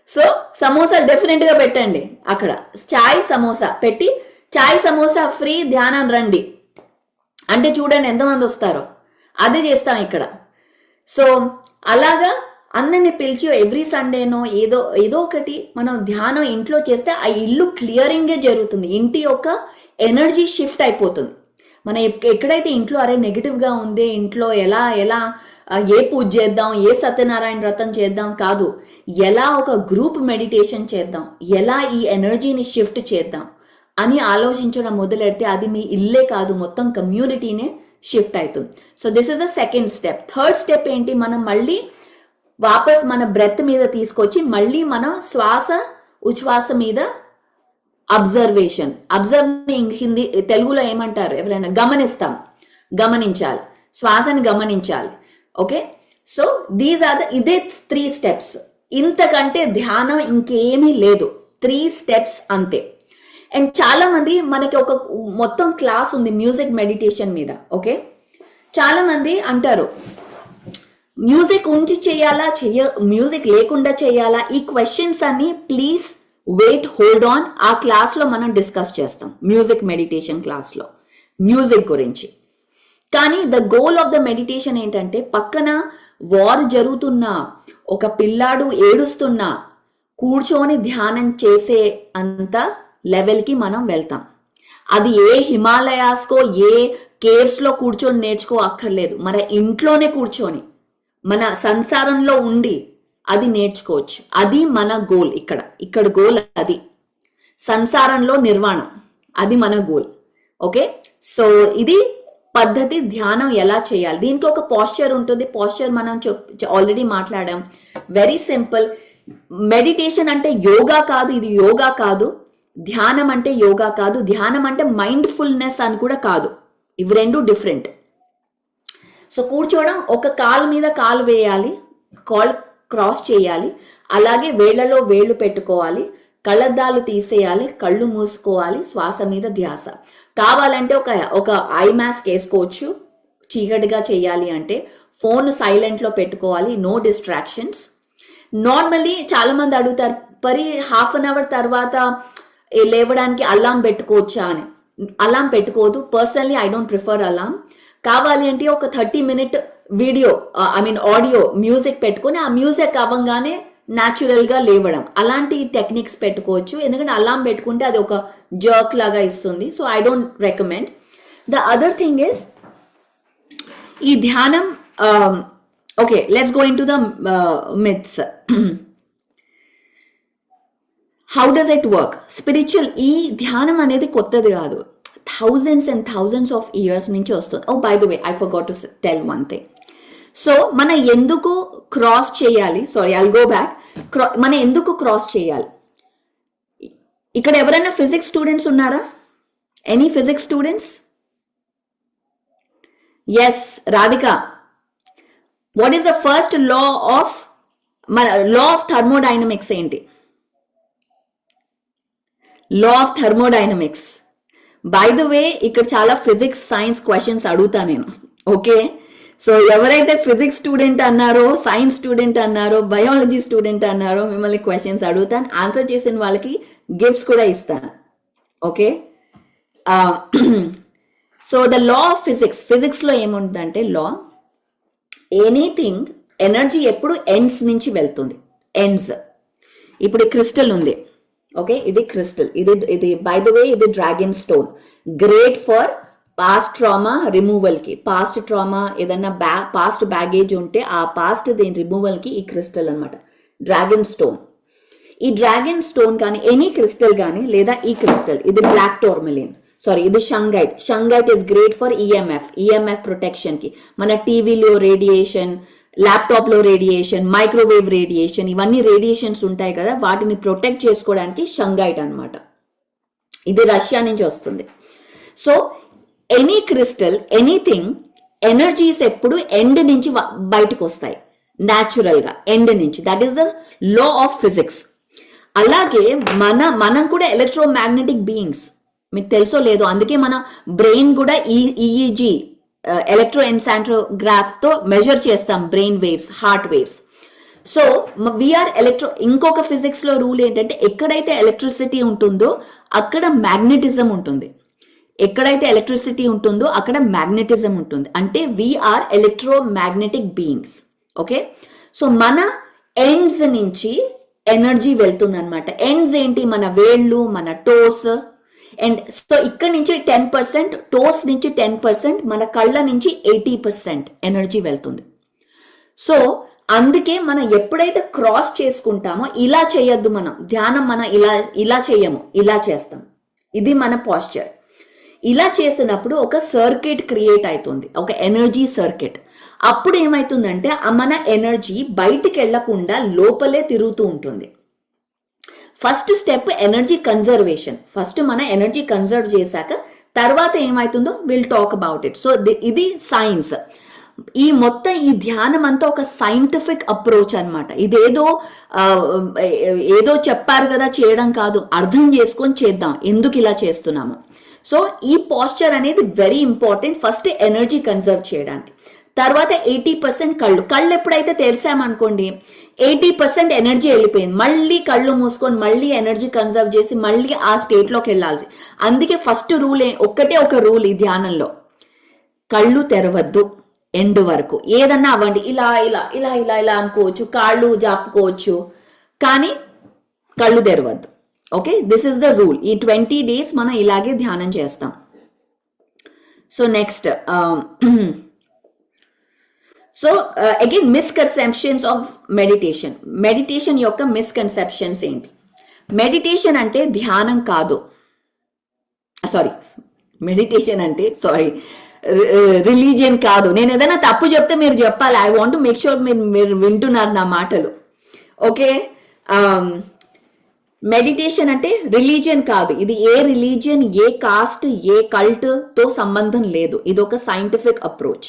సో సమోసాలు డెఫినెట్గా పెట్టండి అక్కడ, చాయ్ సమోసా పెట్టి చాయ్ సమోసా ఫ్రీ ధ్యానం రండి అంటే చూడండి ఎంతమంది వస్తారో. అదే చేస్తాం ఇక్కడ. సో అలాగా అందరిని పిలిచి ఎవ్రీ సండేనో ఏదో ఒకటి మనం ధ్యానం ఇంట్లో చేస్తే ఆ ఇల్లు క్లియరింగే జరుగుతుంది, ఇంటి యొక్క ఎనర్జీ షిఫ్ట్ అయిపోతుంది. మనం ఎక్కడైతే ఇంట్లో అరే నెగిటివ్గా ఉంది, ఇంట్లో ఎలా ఏ పూజ చేద్దాం, ఏ సత్యనారాయణ వ్రతం చేద్దాం కాదు, ఎలా ఒక గ్రూప్ మెడిటేషన్ చేద్దాం, ఎలా ఈ ఎనర్జీని షిఫ్ట్ చేద్దాం అని ఆలోచించడం మొదలెడితే అది మీ ఇల్లే కాదు మొత్తం కమ్యూనిటీనే షిఫ్ట్ అవుతుంది. So this is the second step. Third step ఏంటి, మనం మళ్ళీ వాపస్ మన బ్రెత్ మీద తీసుకొచ్చి మళ్ళీ మన శ్వాస ఉచ్ఛ్వాస మీద అబ్జర్వేషన్. హిందీ తెలుగులో ఏమంటారు ఎవరైనా, గమనించాలి, శ్వాసని గమనించాలి. ఓకే, సో ఇదే 3 స్టెప్స్. ఇంతకంటే ధ్యానం ఇంకేమీ లేదు, 3 స్టెప్స్ అంతే. అండ్ చాలా మంది మనకి ఒక మొత్తం క్లాస్ ఉంది మ్యూజిక్ మెడిటేషన్ మీద. ఓకే, చాలా మంది అంటారు మ్యూజిక్ ఉంచి చేయాలా, మ్యూజిక్ లేకుండా చేయాలా, ఈ క్వశ్చన్స్ అన్ని ప్లీజ్ వెయిట్, హోల్డ్ ఆన్. ఆ క్లాస్లో మనం డిస్కస్ చేస్తాం, మ్యూజిక్ మెడిటేషన్ క్లాస్లో మ్యూజిక్ గురించి. కానీ the goal of the meditation ఏంటంటే పక్కన వార్ జరుగుతున్నా, ఒక పిల్లాడు ఏడుస్తున్నా కూర్చొని ధ్యానం చేసే అంత లెవెల్కి మనం వెళ్తాం. అది ఏ హిమాలయాస్కో ఏ కేవ్స్లో కూర్చొని నేర్చుకో అక్కర్లేదు, మన ఇంట్లోనే కూర్చొని మన సంసారంలో ఉండి అది నేర్చుకోవచ్చు. అది మన గోల్. ఇక్కడ గోల్ అది, సంసారంలో నిర్వాణం, అది మన గోల్. ఓకే, సో ఇది పద్ధతి, ధ్యానం ఎలా చేయాలి. దీనికి ఒక పోస్చర్ ఉంటుంది, పోస్చర్ మనం ఆల్రెడీ మాట్లాడాం. Very simple. మెడిటేషన్ అంటే యోగా కాదు, ఇది యోగా కాదు. ధ్యానం అంటే యోగా కాదు, ధ్యానం అంటే మైండ్ఫుల్నెస్ అని కూడా కాదు. ఇవి రెండు డిఫరెంట్. సో కూర్చోవడం, ఒక కాలు మీద కాలు వేయాలి, కాల్ క్రాస్ చేయాలి, అలాగే వేళ్లలో వేళ్ళు పెట్టుకోవాలి, కళ్ళద్దాలు తీసేయాలి, కళ్ళు మూసుకోవాలి, శ్వాస మీద ధ్యాస. కావాలంటే ఒక ఐ మాస్క్ వేసుకోవచ్చు చీకటిగా చేయాలి అంటే. ఫోన్ సైలెంట్లో పెట్టుకోవాలి, నో డిస్ట్రాక్షన్స్. నార్మల్లీ చాలా మంది అడుగుతారు పరి హాఫ్ అన్ అవర్ తర్వాత లేవడానికి అలారం పెట్టుకోవచ్చా అని. అలారం పెట్టుకోవద్దు. Personally I don't prefer alarm. కావాలి అంటే ఒక 30 minute వీడియో ఆడియో మ్యూజిక్ పెట్టుకొని ఆ మ్యూజిక్ అవ్వగానే న్యాచురల్గా లేవడం, అలాంటి టెక్నిక్స్ పెట్టుకోవచ్చు. ఎందుకంటే అలారం పెట్టుకుంటే అది ఒక జర్క్ లాగా ఇస్తుంది. So I don't recommend. The other thing is ఈ ధ్యానం. Okay, let's go in to the myths. How does it work? Spiritual, ఈ ధ్యానం అనేది కొత్తది కాదు, thousands and thousands of years నుంచి వస్తుంది. Oh by the way, I forgot to tell one thing. So మనం ఎందుకు క్రాస్ చేయాలి, సారీ ఐల్ గో బ్యాక్. మనం ఎందుకు క్రాస్ చేయాలి? ఇక్కడ ఎవరైనా ఫిజిక్స్ స్టూడెంట్స్ ఉన్నారా? Any physics students? Yes, Radhika. What is the first law of thermodynamics ఏంటి? Law of thermodynamics. By the way, ఇక్కడ చాలా ఫిజిక్స్ సైన్స్ క్వశ్చన్స్ అడుగుతా నేను. ఓకే, సో ఎవరైతే ఫిజిక్స్ స్టూడెంట్ అన్నారో, సైన్స్ స్టూడెంట్ అన్నారో, బయాలజీ స్టూడెంట్ అన్నారో మిమ్మల్ని క్వశ్చన్స్ అడుగుతాను. ఆన్సర్ చేసిన వాళ్ళకి గిఫ్ట్స్ కూడా ఇస్తాను. Okay, so the law of ఫిజిక్స్లో ఏముంటుందంటే, లా ఎనీథింగ్ ఎనర్జీ ఎప్పుడు ఎండ్స్ నుంచి వెళ్తుంది. ఎండ్స్. ఇప్పుడు క్రిస్టల్ ఉంది. ఓకే, ఇది క్రిస్టల్, ఇది బై ద వే ఇది dragon stone. Great for past trauma removal కి. పాస్ట్ ట్రామా ఏదన్నా పాస్ట్ బ్యాగేజ్ ఉంటే ఆ పాస్ట్ దీని రిమూవల్ కి ఈ క్రిస్టల్ అనమాట డ్రాగన్ స్టోన్. ఈ డ్రాగన్ స్టోన్ కానీ ఎనీ క్రిస్టల్ కానీ లేదా ఈ క్రిస్టల్ ఇది బ్లాక్ టోర్మలిన్. సారీ, ఇది shungite. Shungite is great for EMF protection కి. మన టీవీలో రేడియేషన్, ల్యాప్టాప్ లో రేడియేషన్, మైక్రోవేవ్ రేడియేషన్, ఇవన్నీ రేడియేషన్స్ ఉంటాయి కదా, వాటిని ప్రొటెక్ట్ చేసుకోవడానికి షంగైట్ అన్నమాట. ఇది రష్యా నుంచి వస్తుంది. So any crystal, anything, energies ఎప్పుడు ఎండ్ నుంచి బయటకు వస్తాయి న్యాచురల్ గా, ఎండ్ నుంచి. That is the law of physics. అలాగే మనం కూడా ఎలక్ట్రోమాగ్నెటిక్ బీయింగ్స్, మీకు తెలుసో లేదో, అందుకే మన బ్రెయిన్ కూడా ఈఈజీ, ఎలక్ట్రో ఎన్సాంట్రోగ్రాఫ్ తో మెజర్ చేస్తాం brain waves, heart waves. So we are ఇంకొక ఫిజిక్స్ లో రూల్ ఏంటంటే, ఎక్కడైతే ఎలక్ట్రిసిటీ ఉంటుందో అక్కడ మ్యాగ్నెటిజం ఉంటుంది. ఎక్కడైతే ఎలక్ట్రిసిటీ ఉంటుందో అక్కడ మ్యాగ్నెటిజం ఉంటుంది. అంటే we are electromagnetic beings. Okay, so మన ఎండ్స్ నుంచి ఎనర్జీ వెళ్తుంది అనమాట. ఎండ్స్ ఏంటి? మన వేళ్ళు, మన టోస్. అండ్ సో ఇక్కడ నుంచి 10%, టోస్ నుంచి 10%, మన కళ్ళ నుంచి 80% ఎనర్జీ వెళ్తుంది. సో అందుకే మనం ఎప్పుడైతే క్రాస్ చేసుకుంటామో, ఇలా చేయొద్దు మనం ధ్యానం, మనం ఇలా చేయము, ఇలా చేస్తాం. ఇది మన పాస్చర్. ఇలా చేసినప్పుడు ఒక సర్క్యూట్ క్రియేట్ అవుతుంది, ఒక ఎనర్జీ సర్క్యూట్. అప్పుడు ఏమైతుందంటే మన ఎనర్జీ బయటికి వెళ్లకుండా లోపలే తిరుగుతూ ఉంటుంది. First step energy conservation. First మన ఎనర్జీ కన్జర్వ్ చేశాక తర్వాత ఏమైతుందో will talk about it. So ఇది సైన్స్. ఈ ధ్యానం అంతా ఒక సైంటిఫిక్ అప్రోచ్ అన్నమాట. ఇదేదో ఏదో చెప్పారు కదా చేయడం కాదు, అర్థం చేసుకొని చేద్దాం ఎందుకు ఇలా చేస్తున్నాము. సో ఈ పాస్చర్ అనేది very important. First energy conserve చేయడానికి, తర్వాత 80% కళ్ళు ఎప్పుడైతే తెరిసామనుకోండి 80% ఎనర్జీ వెళ్ళిపోయింది. మళ్ళీ కళ్ళు మూసుకొని మళ్ళీ ఎనర్జీ కన్జర్వ్ చేసి మళ్ళీ ఆ స్టేట్లోకి వెళ్ళాల్సి. అందుకే ఫస్ట్ రూల్ ఒక్కటే ఒక రూల్ ఈ ధ్యానంలో, కళ్ళు తెరవద్దు ఎండ్ వరకు. ఏదన్నా అవ్వండి, ఇలా ఇలా ఇలా ఇలా ఇలా అనుకోవచ్చు, కాళ్ళు జాపుకోవచ్చు, కానీ కళ్ళు తెరవద్దు. Okay, this is the rule. ఈ 20 days మనం ఇలాగే ధ్యానం చేస్తాం. So next, so again misconceptions of meditation. Meditation యొక్క మిస్కన్సెప్షన్స్ ఏంటి? మెడిటేషన్ అంటే ధ్యానం కాదు, సారీ, మెడిటేషన్ అంటే రిలీజియన్ కాదు. నేను ఏదైనా తప్పు చెప్తే మీరు చెప్పాలి. I want to make sure మీరు వింటున్నారు నా మాటలు. ఓకే, మెడిటేషన్ అంటే రిలీజియన్ కాదు. ఇది ఏ రిలీజియన్, ఏ కాస్ట్, ఏ కల్ట్ తో సంబంధం లేదు. ఇది ఒక సైంటిఫిక్ అప్రోచ్.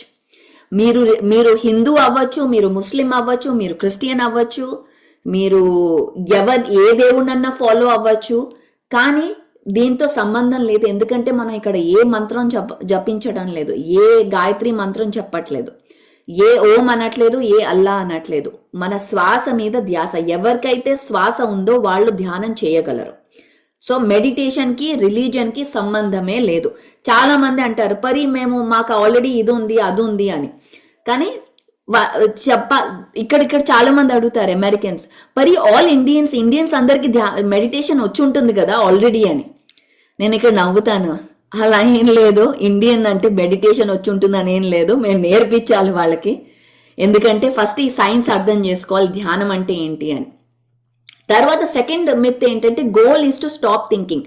మీరు హిందూ అవ్వచ్చు, మీరు ముస్లిం అవ్వచ్చు, మీరు క్రిస్టియన్ అవ్వచ్చు, మీరు ఏ దేవుడన్నా ఫాలో అవ్వచ్చు, కానీ దీంతో సంబంధం లేదు. ఎందుకంటే మనం ఇక్కడ ఏ మంత్రం జపించడం లేదు, ఏ గాయత్రి మంత్రం చెప్పట్లేదు, ఏ ఓం అనట్లేదు, ఏ అల్లా అనట్లేదు. మన శ్వాస మీద ధ్యాస. ఎవరికైతే శ్వాస ఉందో వాళ్ళు ధ్యానం చేయగలరు. సో మెడిటేషన్ కి రిలీజియన్ కి సంబంధమే లేదు. చాలా మంది అంటారు, పరి మాకు ఆల్రెడీ ఇది ఉంది అది ఉంది అని. కానీ ఇక్కడ చాలా మంది అడుగుతారు అమెరికన్స్, పరి ఆల్ ఇండియన్స్ అందరికి మెడిటేషన్ వచ్చి ఉంటుంది కదా ఆల్రెడీ అని. నేను ఇక్కడ నవ్వుతాను, అలా ఏం లేదు. ఇండియన్ అంటే మెడిటేషన్ వచ్చి ఉంటుందని ఏం లేదు, మేము నేర్పించాలి వాళ్ళకి. ఎందుకంటే ఫస్ట్ ఈ సైన్స్ అర్థం చేసుకోవాలి ధ్యానం అంటే ఏంటి అని. తర్వాత సెకండ్ మిత్ ఏంటంటే, goal is to stop thinking.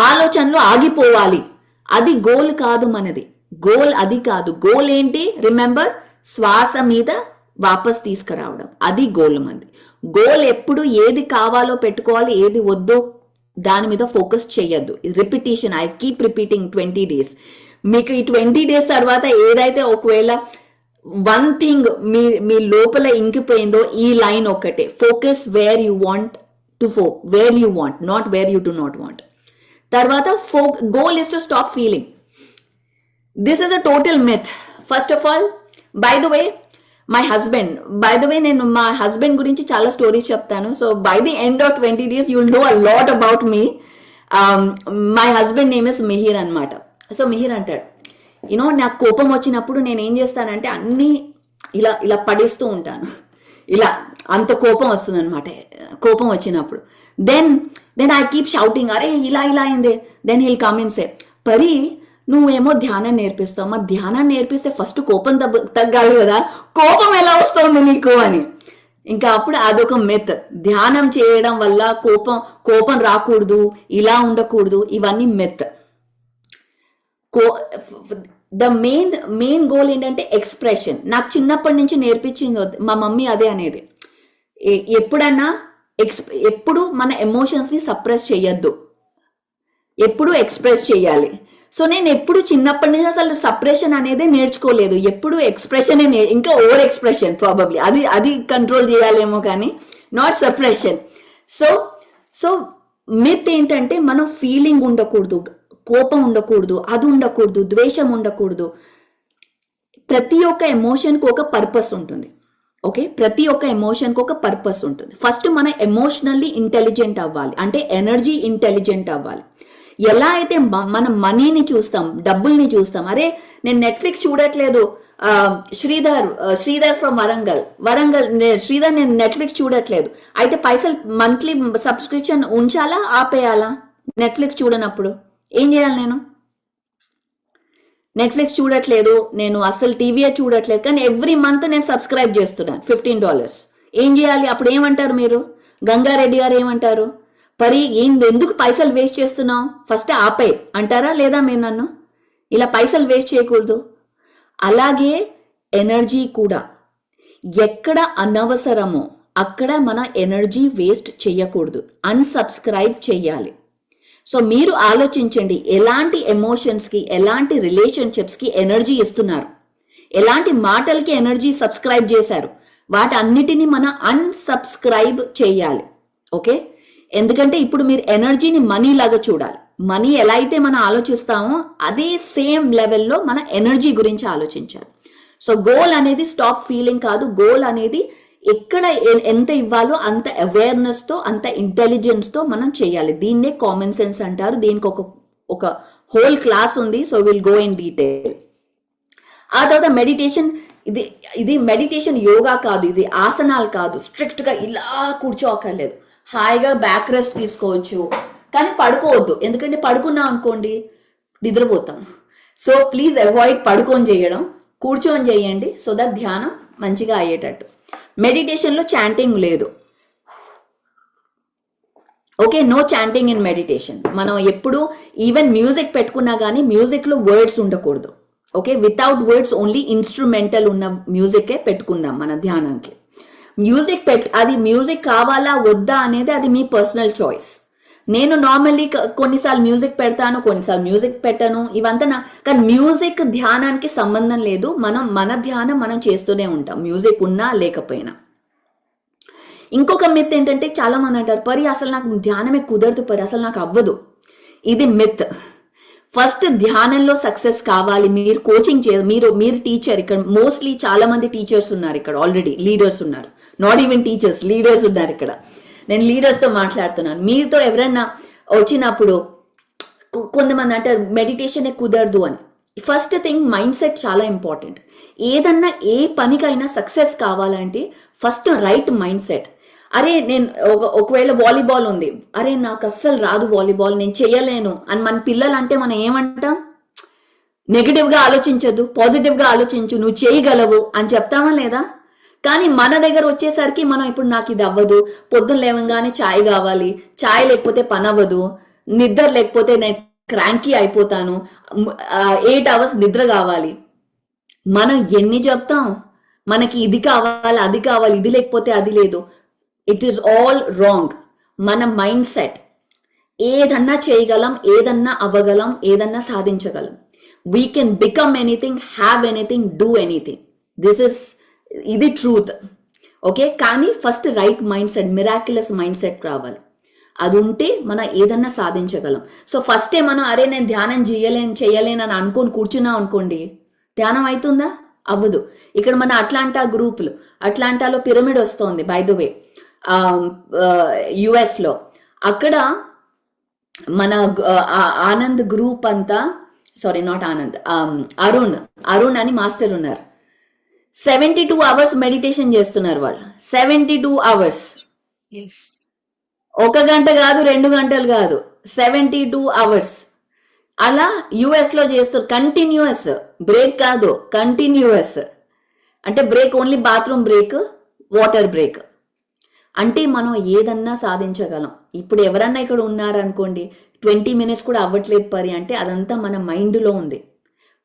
ఆలోచనలు ఆగిపోవాలి, అది గోల్ కాదు మనది. గోల్ అది కాదు. గోల్ ఏంటి? రిమెంబర్, శ్వాస మీద వాపస్ తీసుకురావడం, అది గోల్ మనది. గోల్ ఎప్పుడు ఏది కావాలో పెట్టుకోవాలి, ఏది వద్దో దాని మీద ఫోకస్ చేయొద్దు. Repetition, I keep repeating 20 days. మీకు ఈ 20 days తర్వాత ఏదైతే ఒకవేళ వన్ థింగ్ మీ లోపల ఇంకిపోయిందో, ఈ లైన్ ఒక్కటే, focus where you want to where you want, not where you do not want. తర్వాత goal is to stop feeling. This is a total myth. First of all, by the way నేను మా husband గురించి చాలా stories చెప్తాను. So by the end of 20 days you will know a lot about me. My husband name is Mihir అనమాట. So Mihir అంటాడు, you know నాకు కోపం వచ్చినప్పుడు నేను ఏం చేస్తానంటే అన్నీ ఇలా పడేస్తూ ఉంటాను. ఇలా అంత కోపం వస్తుంది అనమాట కోపం వచ్చినప్పుడు. దెన్ ఐ కీప్ షౌటింగ్, అరే ఇలా అయిందే. Then he'll come and say, పరి నువ్వేమో ధ్యానం నేర్పిస్తావు, మరి ధ్యానం నేర్పిస్తే ఫస్ట్ కోపం తగ్గాలి కదా, కోపం ఎలా వస్తుంది నీకు అని. ఇంకా అప్పుడు అదొక మెత్. ధ్యానం చేయడం వల్ల కోపం రాకూడదు, ఇలా ఉండకూడదు, ఇవన్నీ మెత్. కో ద మెయిన్ గోల్ ఏంటంటే ఎక్స్ప్రెషన్. నాకు చిన్నప్పటి నుంచి నేర్పించింది మా మమ్మీ అదే అనేది. ఎప్పుడన్నా ఎప్పుడు మన ఎమోషన్స్ని సప్రెస్ చేయొద్దు, ఎప్పుడు ఎక్స్ప్రెస్ చేయాలి. సో నేను ఎప్పుడు చిన్నప్పటి నుంచి అసలు సప్రెషన్ అనేది నేర్చుకోలేదు, ఎప్పుడు ఎక్స్ప్రెషన్, ఇంకా ఓవర్ ఎక్స్ప్రెషన్ ప్రాబబ్లీ అది కంట్రోల్ చేయాలేమో కానీ not suppression. So so myth ఏంటంటే మనం ఫీలింగ్ ఉండకూడదు, కోపం ఉండకూడదు, అది ఉండకూడదు, ద్వేషం ఉండకూడదు. ప్రతి ఒక్క ఎమోషన్కి ఒక పర్పస్ ఉంటుంది. ఓకే, ప్రతి ఒక్క ఎమోషన్కి ఒక పర్పస్ ఉంటుంది. ఫస్ట్ మనం ఎమోషనల్లీ ఇంటెలిజెంట్ అవ్వాలి, అంటే ఎనర్జీ ఇంటెలిజెంట్ అవ్వాలి. ఎలా అయితే మనం మనీని చూస్తాం, డబ్బుల్ని చూస్తాం. అరే నేను నెట్ఫ్లిక్స్ చూడట్లేదు, శ్రీధర్ ఫ్రమ్ వరంగల్ శ్రీధర్ నేను నెట్ఫ్లిక్స్ చూడట్లేదు. అయితే పైసలు మంత్లీ సబ్స్క్రిప్షన్ ఉంచాలా ఆపేయాలా? నెట్ఫ్లిక్స్ చూడనప్పుడు ఏం చేయాలి? నేను నెట్ఫ్లిక్స్ చూడట్లేదు, నేను అసలు టీవీయే చూడట్లేదు, కానీ ఎవ్రీ మంత్ నేను సబ్స్క్రైబ్ చేస్తున్నాను $15. ఏం చేయాలి? అప్పుడు ఏమంటారు మీరు? గంగారెడ్డి గారు ఏమంటారు? పరి ఎందుకు పైసలు వేస్ట్ చేస్తున్నావు, ఫస్ట్ ఆపే అంటారా లేదా? మీరు నన్ను ఇలా పైసలు వేస్ట్ చేయకూడదు. అలాగే ఎనర్జీ కూడా ఎక్కడ అనవసరమో అక్కడ మన ఎనర్జీ వేస్ట్ చేయకూడదు, అన్సబ్స్క్రైబ్ చేయాలి. సో మీరు ఆలోచించండి, ఎలాంటి ఎమోషన్స్కి, ఎలాంటి రిలేషన్షిప్స్కి ఎనర్జీ ఇస్తున్నారు, ఎలాంటి మాటలకి ఎనర్జీ సబ్స్క్రైబ్ చేశారు, వాటి అన్నిటినీ మనం అన్సబ్స్క్రైబ్ చేయాలి. ఓకే, ఎందుకంటే ఇప్పుడు మీరు ఎనర్జీని మనీ లాగా చూడాలి. మనీ ఎలా అయితే మనం ఆలోచిస్తామో అదే సేమ్ లెవెల్లో మన ఎనర్జీ గురించి ఆలోచించాలి. సో గోల్ అనేది స్టాప్ ఫీలింగ్ కాదు, గోల్ అనేది ఎక్కడ ఎంత ఇవ్వాలో అంత అవేర్నెస్తో, అంత ఇంటెలిజెన్స్తో మనం చేయాలి. దీన్నే కామన్ సెన్స్ అంటారు. దీనికి ఒక హోల్ క్లాస్ ఉంది. So will go in detail. ఆ తర్వాత మెడిటేషన్. ఇది మెడిటేషన్ యోగా కాదు, ఇది ఆసనాలు కాదు, స్ట్రిక్ట్గా ఇలా కూర్చోక్కర్లేదు. హాయిగా బ్యాక్ రెస్ట్ తీసుకోవచ్చు, కానీ పడుకోవద్దు. ఎందుకంటే పడుకున్నాం అనుకోండి నిద్రపోతాం. సో ప్లీజ్ అవాయిడ్ పడుకొని చేయడం, కూర్చొని చేయండి. సో దట్ ధ్యానం మంచిగా అయ్యేటట్టు. మెడిటేషన్లో చాంటింగ్ లేదు. Okay, no chanting in meditation. మనం ఎప్పుడు ఈవెన్ మ్యూజిక్ పెట్టుకున్నా కానీ మ్యూజిక్లో వర్డ్స్ ఉండకూడదు. Okay, without words, only instrumental ఉన్న మ్యూజికే పెట్టుకుందాం మన ధ్యానంకి. అది మ్యూజిక్ కావాలా వద్దా అనేది అది మీ పర్సనల్ చాయిస్. నేను నార్మల్లీ కొన్నిసార్లు మ్యూజిక్ పెడతాను, కొన్నిసార్లు మ్యూజిక్ పెట్టను, ఇవంతా కానీ మ్యూజిక్ ధ్యానానికి సంబంధం లేదు. మన ధ్యానం మనం చేస్తూనే ఉంటాం, మ్యూజిక్ ఉన్నా లేకపోయినా. ఇంకొక మిత్ ఏంటంటే చాలా మంది అంటారు, పరి అసలు నాకు ధ్యానమే కుదరదు, పరి అసలు నాకు అవ్వదు. ఇది మిత్. ఫస్ట్ ధ్యానంలో సక్సెస్ కావాలి. మీరు కోచింగ్ మీరు టీచర్. ఇక్కడ మోస్ట్లీ చాలా మంది టీచర్స్ ఉన్నారు ఇక్కడ, ఆల్రెడీ లీడర్స్ ఉన్నారు. నాట్ ఈవెన్ టీచర్స్, లీడర్స్ ఉన్నారు ఇక్కడ. నేను లీడర్స్తో మాట్లాడుతున్నాను. మీతో ఎవరైనా వచ్చినప్పుడు కొంతమంది అంటారు మెడిటేషనే కుదరదు అని. ఫస్ట్ థింగ్, మైండ్ సెట్ చాలా ఇంపార్టెంట్. ఏదన్నా ఏ పనికైనా సక్సెస్ కావాలంటే ఫస్ట్ రైట్ మైండ్ సెట్. అరే నేను ఒకవేళ వాలీబాల్ ఉంది, అరే నాకు అస్సలు రాదు వాలీబాల్, నేను చేయలేను అని మన పిల్లలు అంటే మనం ఏమంటాం? నెగిటివ్గా ఆలోచించద్దు, పాజిటివ్గా ఆలోచించు, నువ్వు చేయగలవు అని చెప్తామా లేదా? కానీ మన దగ్గర వచ్చేసరికి మనం ఇప్పుడు నాకు ఇది అవ్వదు, పొద్దున్న లేవగానే ఛాయ్ కావాలి, ఛాయ్ లేకపోతే పని అవ్వదు, నిద్ర లేకపోతే నేను క్రాంకీ అయిపోతాను, 8 hours నిద్ర కావాలి. మనం ఎన్ని చెప్తాం? మనకి ఇది కావాలి, అది కావాలి, ఇది లేకపోతే అది లేదు. It is all wrong. మన మైండ్ సెట్, ఏదన్నా చేయగలం, ఏదన్నా అవ్వగలం, ఏదన్నా సాధించగలం. We can become anything, have anything, do anything. ఇది ట్రూత్. ఓకే, కానీ first right mind set, miraculous mind set రావాలి. అది ఉంటే మనం ఏదన్నా సాధించగలం. సో ఫస్టే మనం అరే నేను ధ్యానం చేయలేను అని అనుకొని కూర్చున్నాం అనుకోండి, ధ్యానం అవుతుందా? అవ్వదు. ఇక్కడ మన అట్లాంటాలో పిరమిడ్ వస్తుంది, బై ద వే, యుఎస్లో. అక్కడ మన ఆనంద్ గ్రూప్ అంతా, సారీ నాట్ ఆనంద్, అరుణ్ అని మాస్టర్ ఉన్నారు. 72 hours మెడిటేషన్ చేస్తున్నారు వాళ్ళు. 72 hours. ఒక గంట కాదు, 2 గంటలు కాదు, 72 hours. అలా యుఎస్ లో చేస్తారు. కంటిన్యూస్, బ్రేక్ కాదు, కంటిన్యూస్. అంటే break only bathroom break, water break. అంటే మనం ఏదన్నా సాధించగలం. ఇప్పుడు ఎవరన్నా ఇక్కడ ఉన్నారనుకోండి, 20 మినిట్స్ కూడా అవ్వట్లేదు పరి అంటే అదంతా మన మైండ్లో ఉంది.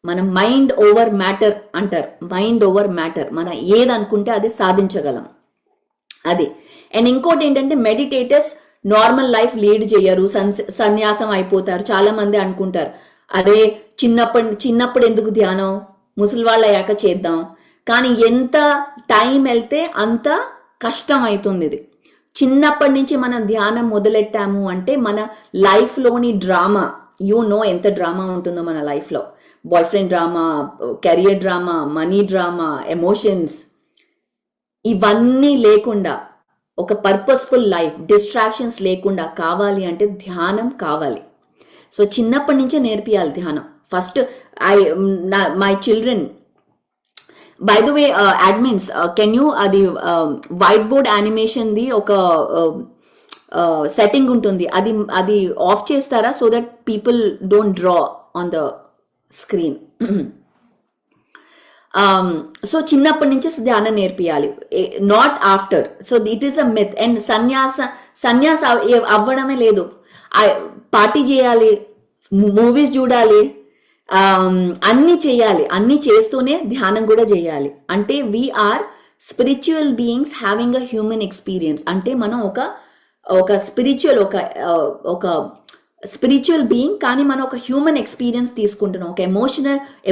మన మైండ్ ఓవర్ మ్యాటర్ అంటారు. Mind over matter. మనం ఏది అనుకుంటే అది సాధించగలం. అది. అండ్ ఇంకోటి ఏంటంటే మెడిటేటర్స్ నార్మల్ లైఫ్ లీడ్ చేయరు, సన్యాసం అయిపోతారు. చాలా మంది అనుకుంటారు అరే చిన్నప్పుడు ఎందుకు ధ్యానం, ముసలి వాళ్ళు అయ్యాక చేద్దాం. కానీ ఎంత టైం వెళ్తే అంత కష్టం అవుతుంది ఇది. చిన్నప్పటి నుంచి మనం ధ్యానం మొదలెట్టాము అంటే మన లైఫ్లోని డ్రామా, ఎంత డ్రామా ఉంటుందో మన లైఫ్లో. Boy friend drama, career drama, money drama, emotions, ఇవన్నీ లేకుండా ఒక పర్పస్ఫుల్ లైఫ్, డిస్ట్రాక్షన్స్ లేకుండా కావాలి అంటే ధ్యానం కావాలి. సో చిన్నప్పటి నుంచే నేర్పియాలి ధ్యానం. First my children, by the way admins, can you అది వైట్ బోర్డ్ యానిమేషన్ది ఒక సెట్టింగ్ ఉంటుంది, అది ఆఫ్ చేస్తారా so that people don't draw on the screen. So చిన్నప్పటి నుంచే ధ్యానం నేర్పియాలి, not after. So it is a myth. And సన్యాస అవ్వడమే లేదు, పార్టీ చేయాలి, మూవీస్ చూడాలి, అన్ని చేయాలి. అన్ని చేస్తూనే ధ్యానం కూడా చేయాలి. అంటే we are spiritual beings having a human experience. అంటే మనం ఒక స్పిరిచువల్ బీయింగ్, కానీ మనం ఒక హ్యూమన్ ఎక్స్పీరియన్స్ తీసుకుంటున్నాం. ఒక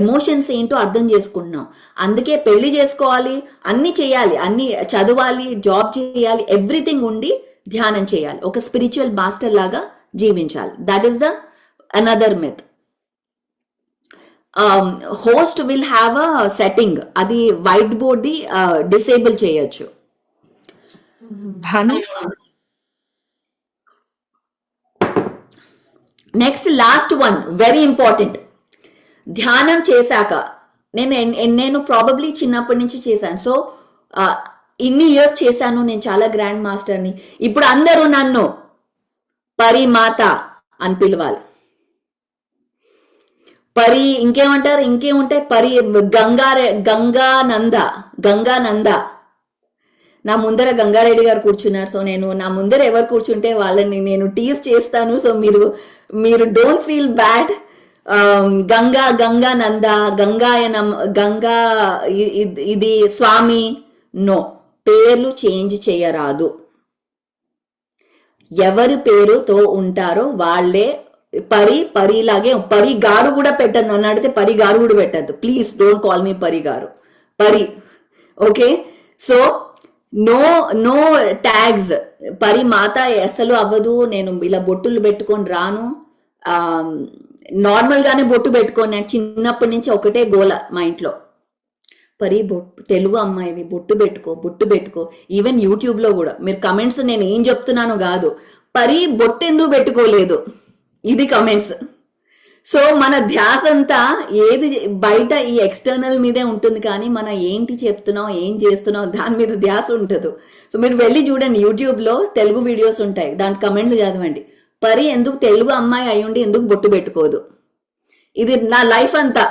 ఎమోషన్స్ ఏంటో అర్థం చేసుకుంటున్నాం. అందుకే పెళ్లి చేసుకోవాలి, అన్ని చేయాలి, అన్ని చదవాలి, జాబ్ చేయాలి, ఎవ్రీథింగ్ ఉండి ధ్యానం చేయాలి. ఒక స్పిరిచువల్ మాస్టర్ లాగా జీవించాలి. That is the another myth. Host will have a setting, అది వైట్ బోర్డ్ ది డిసేబుల్ చేయొచ్చు. Bhanu next last one, very important. ధ్యానం చేశాక నేను ప్రాబబ్లీ చిన్నప్పటి నుంచి చేశాను. సో ఇన్ని ఇయర్స్ చేశాను, నేను చాలా గ్రాండ్ మాస్టర్ని. ఇప్పుడు అందరూ నన్ను పరిమాత అని పిలవాలి. ఇంకేమంటారు, ఇంకేముంటాయి, గంగానంద. నా ముందర గంగారెడ్డి గారు కూర్చున్నారు. సో నా ముందర ఎవరు కూర్చుంటే వాళ్ళని నేను టీజ్ చేస్తాను. సో మీరు డోంట్ ఫీల్ బ్యాడ్. గంగానంద, గంగాయనం, గంగా ఇది స్వామి. నో, పేర్లు చేంజ్ చేయరాదు. ఎవరి పేరుతో ఉంటారో వాళ్ళే పరిలాగే. పరిగారు కూడా పెట్టద్దు, నన్ను అడిగితే పరిగారు కూడా పెట్టద్దు. ప్లీజ్ డోంట్ కాల్ మీ పరిగారు, ఓకే. So no tags. పరిమాత అసలు అవ్వదు. నేను ఇలా బొట్టులు పెట్టుకొని రాను, నార్మల్ గానే బొట్టు పెట్టుకొని. చిన్నప్పటి నుంచి ఒకటే గోల మా ఇంట్లో, తెలుగు అమ్మాయివి బొట్టు పెట్టుకో. ఈవెన్ యూట్యూబ్ లో కూడా మీరు కమెంట్స్, నేను ఏం చెప్తున్నాను కాదు, బొట్టు ఎందుకు పెట్టుకోలేదు, ఇది కమెంట్స్. సో మన ధ్యాస అంతా ఏది బయట ఈ ఎక్స్టర్నల్ మీదే ఉంటుంది, కానీ మనం ఏంటి చెప్తున్నాం, ఏం చేస్తున్నాం, దాని మీద ధ్యాస ఉంటుంది. సో మీరు వెళ్ళి చూడండి, యూట్యూబ్లో తెలుగు వీడియోస్ ఉంటాయి, దాని కమెంట్లు చదవండి. ఎందుకు తెలుగు అమ్మాయి అయ్యుండి ఎందుకు బొట్టు పెట్టుకోదు, ఇది నా లైఫ్ అంతా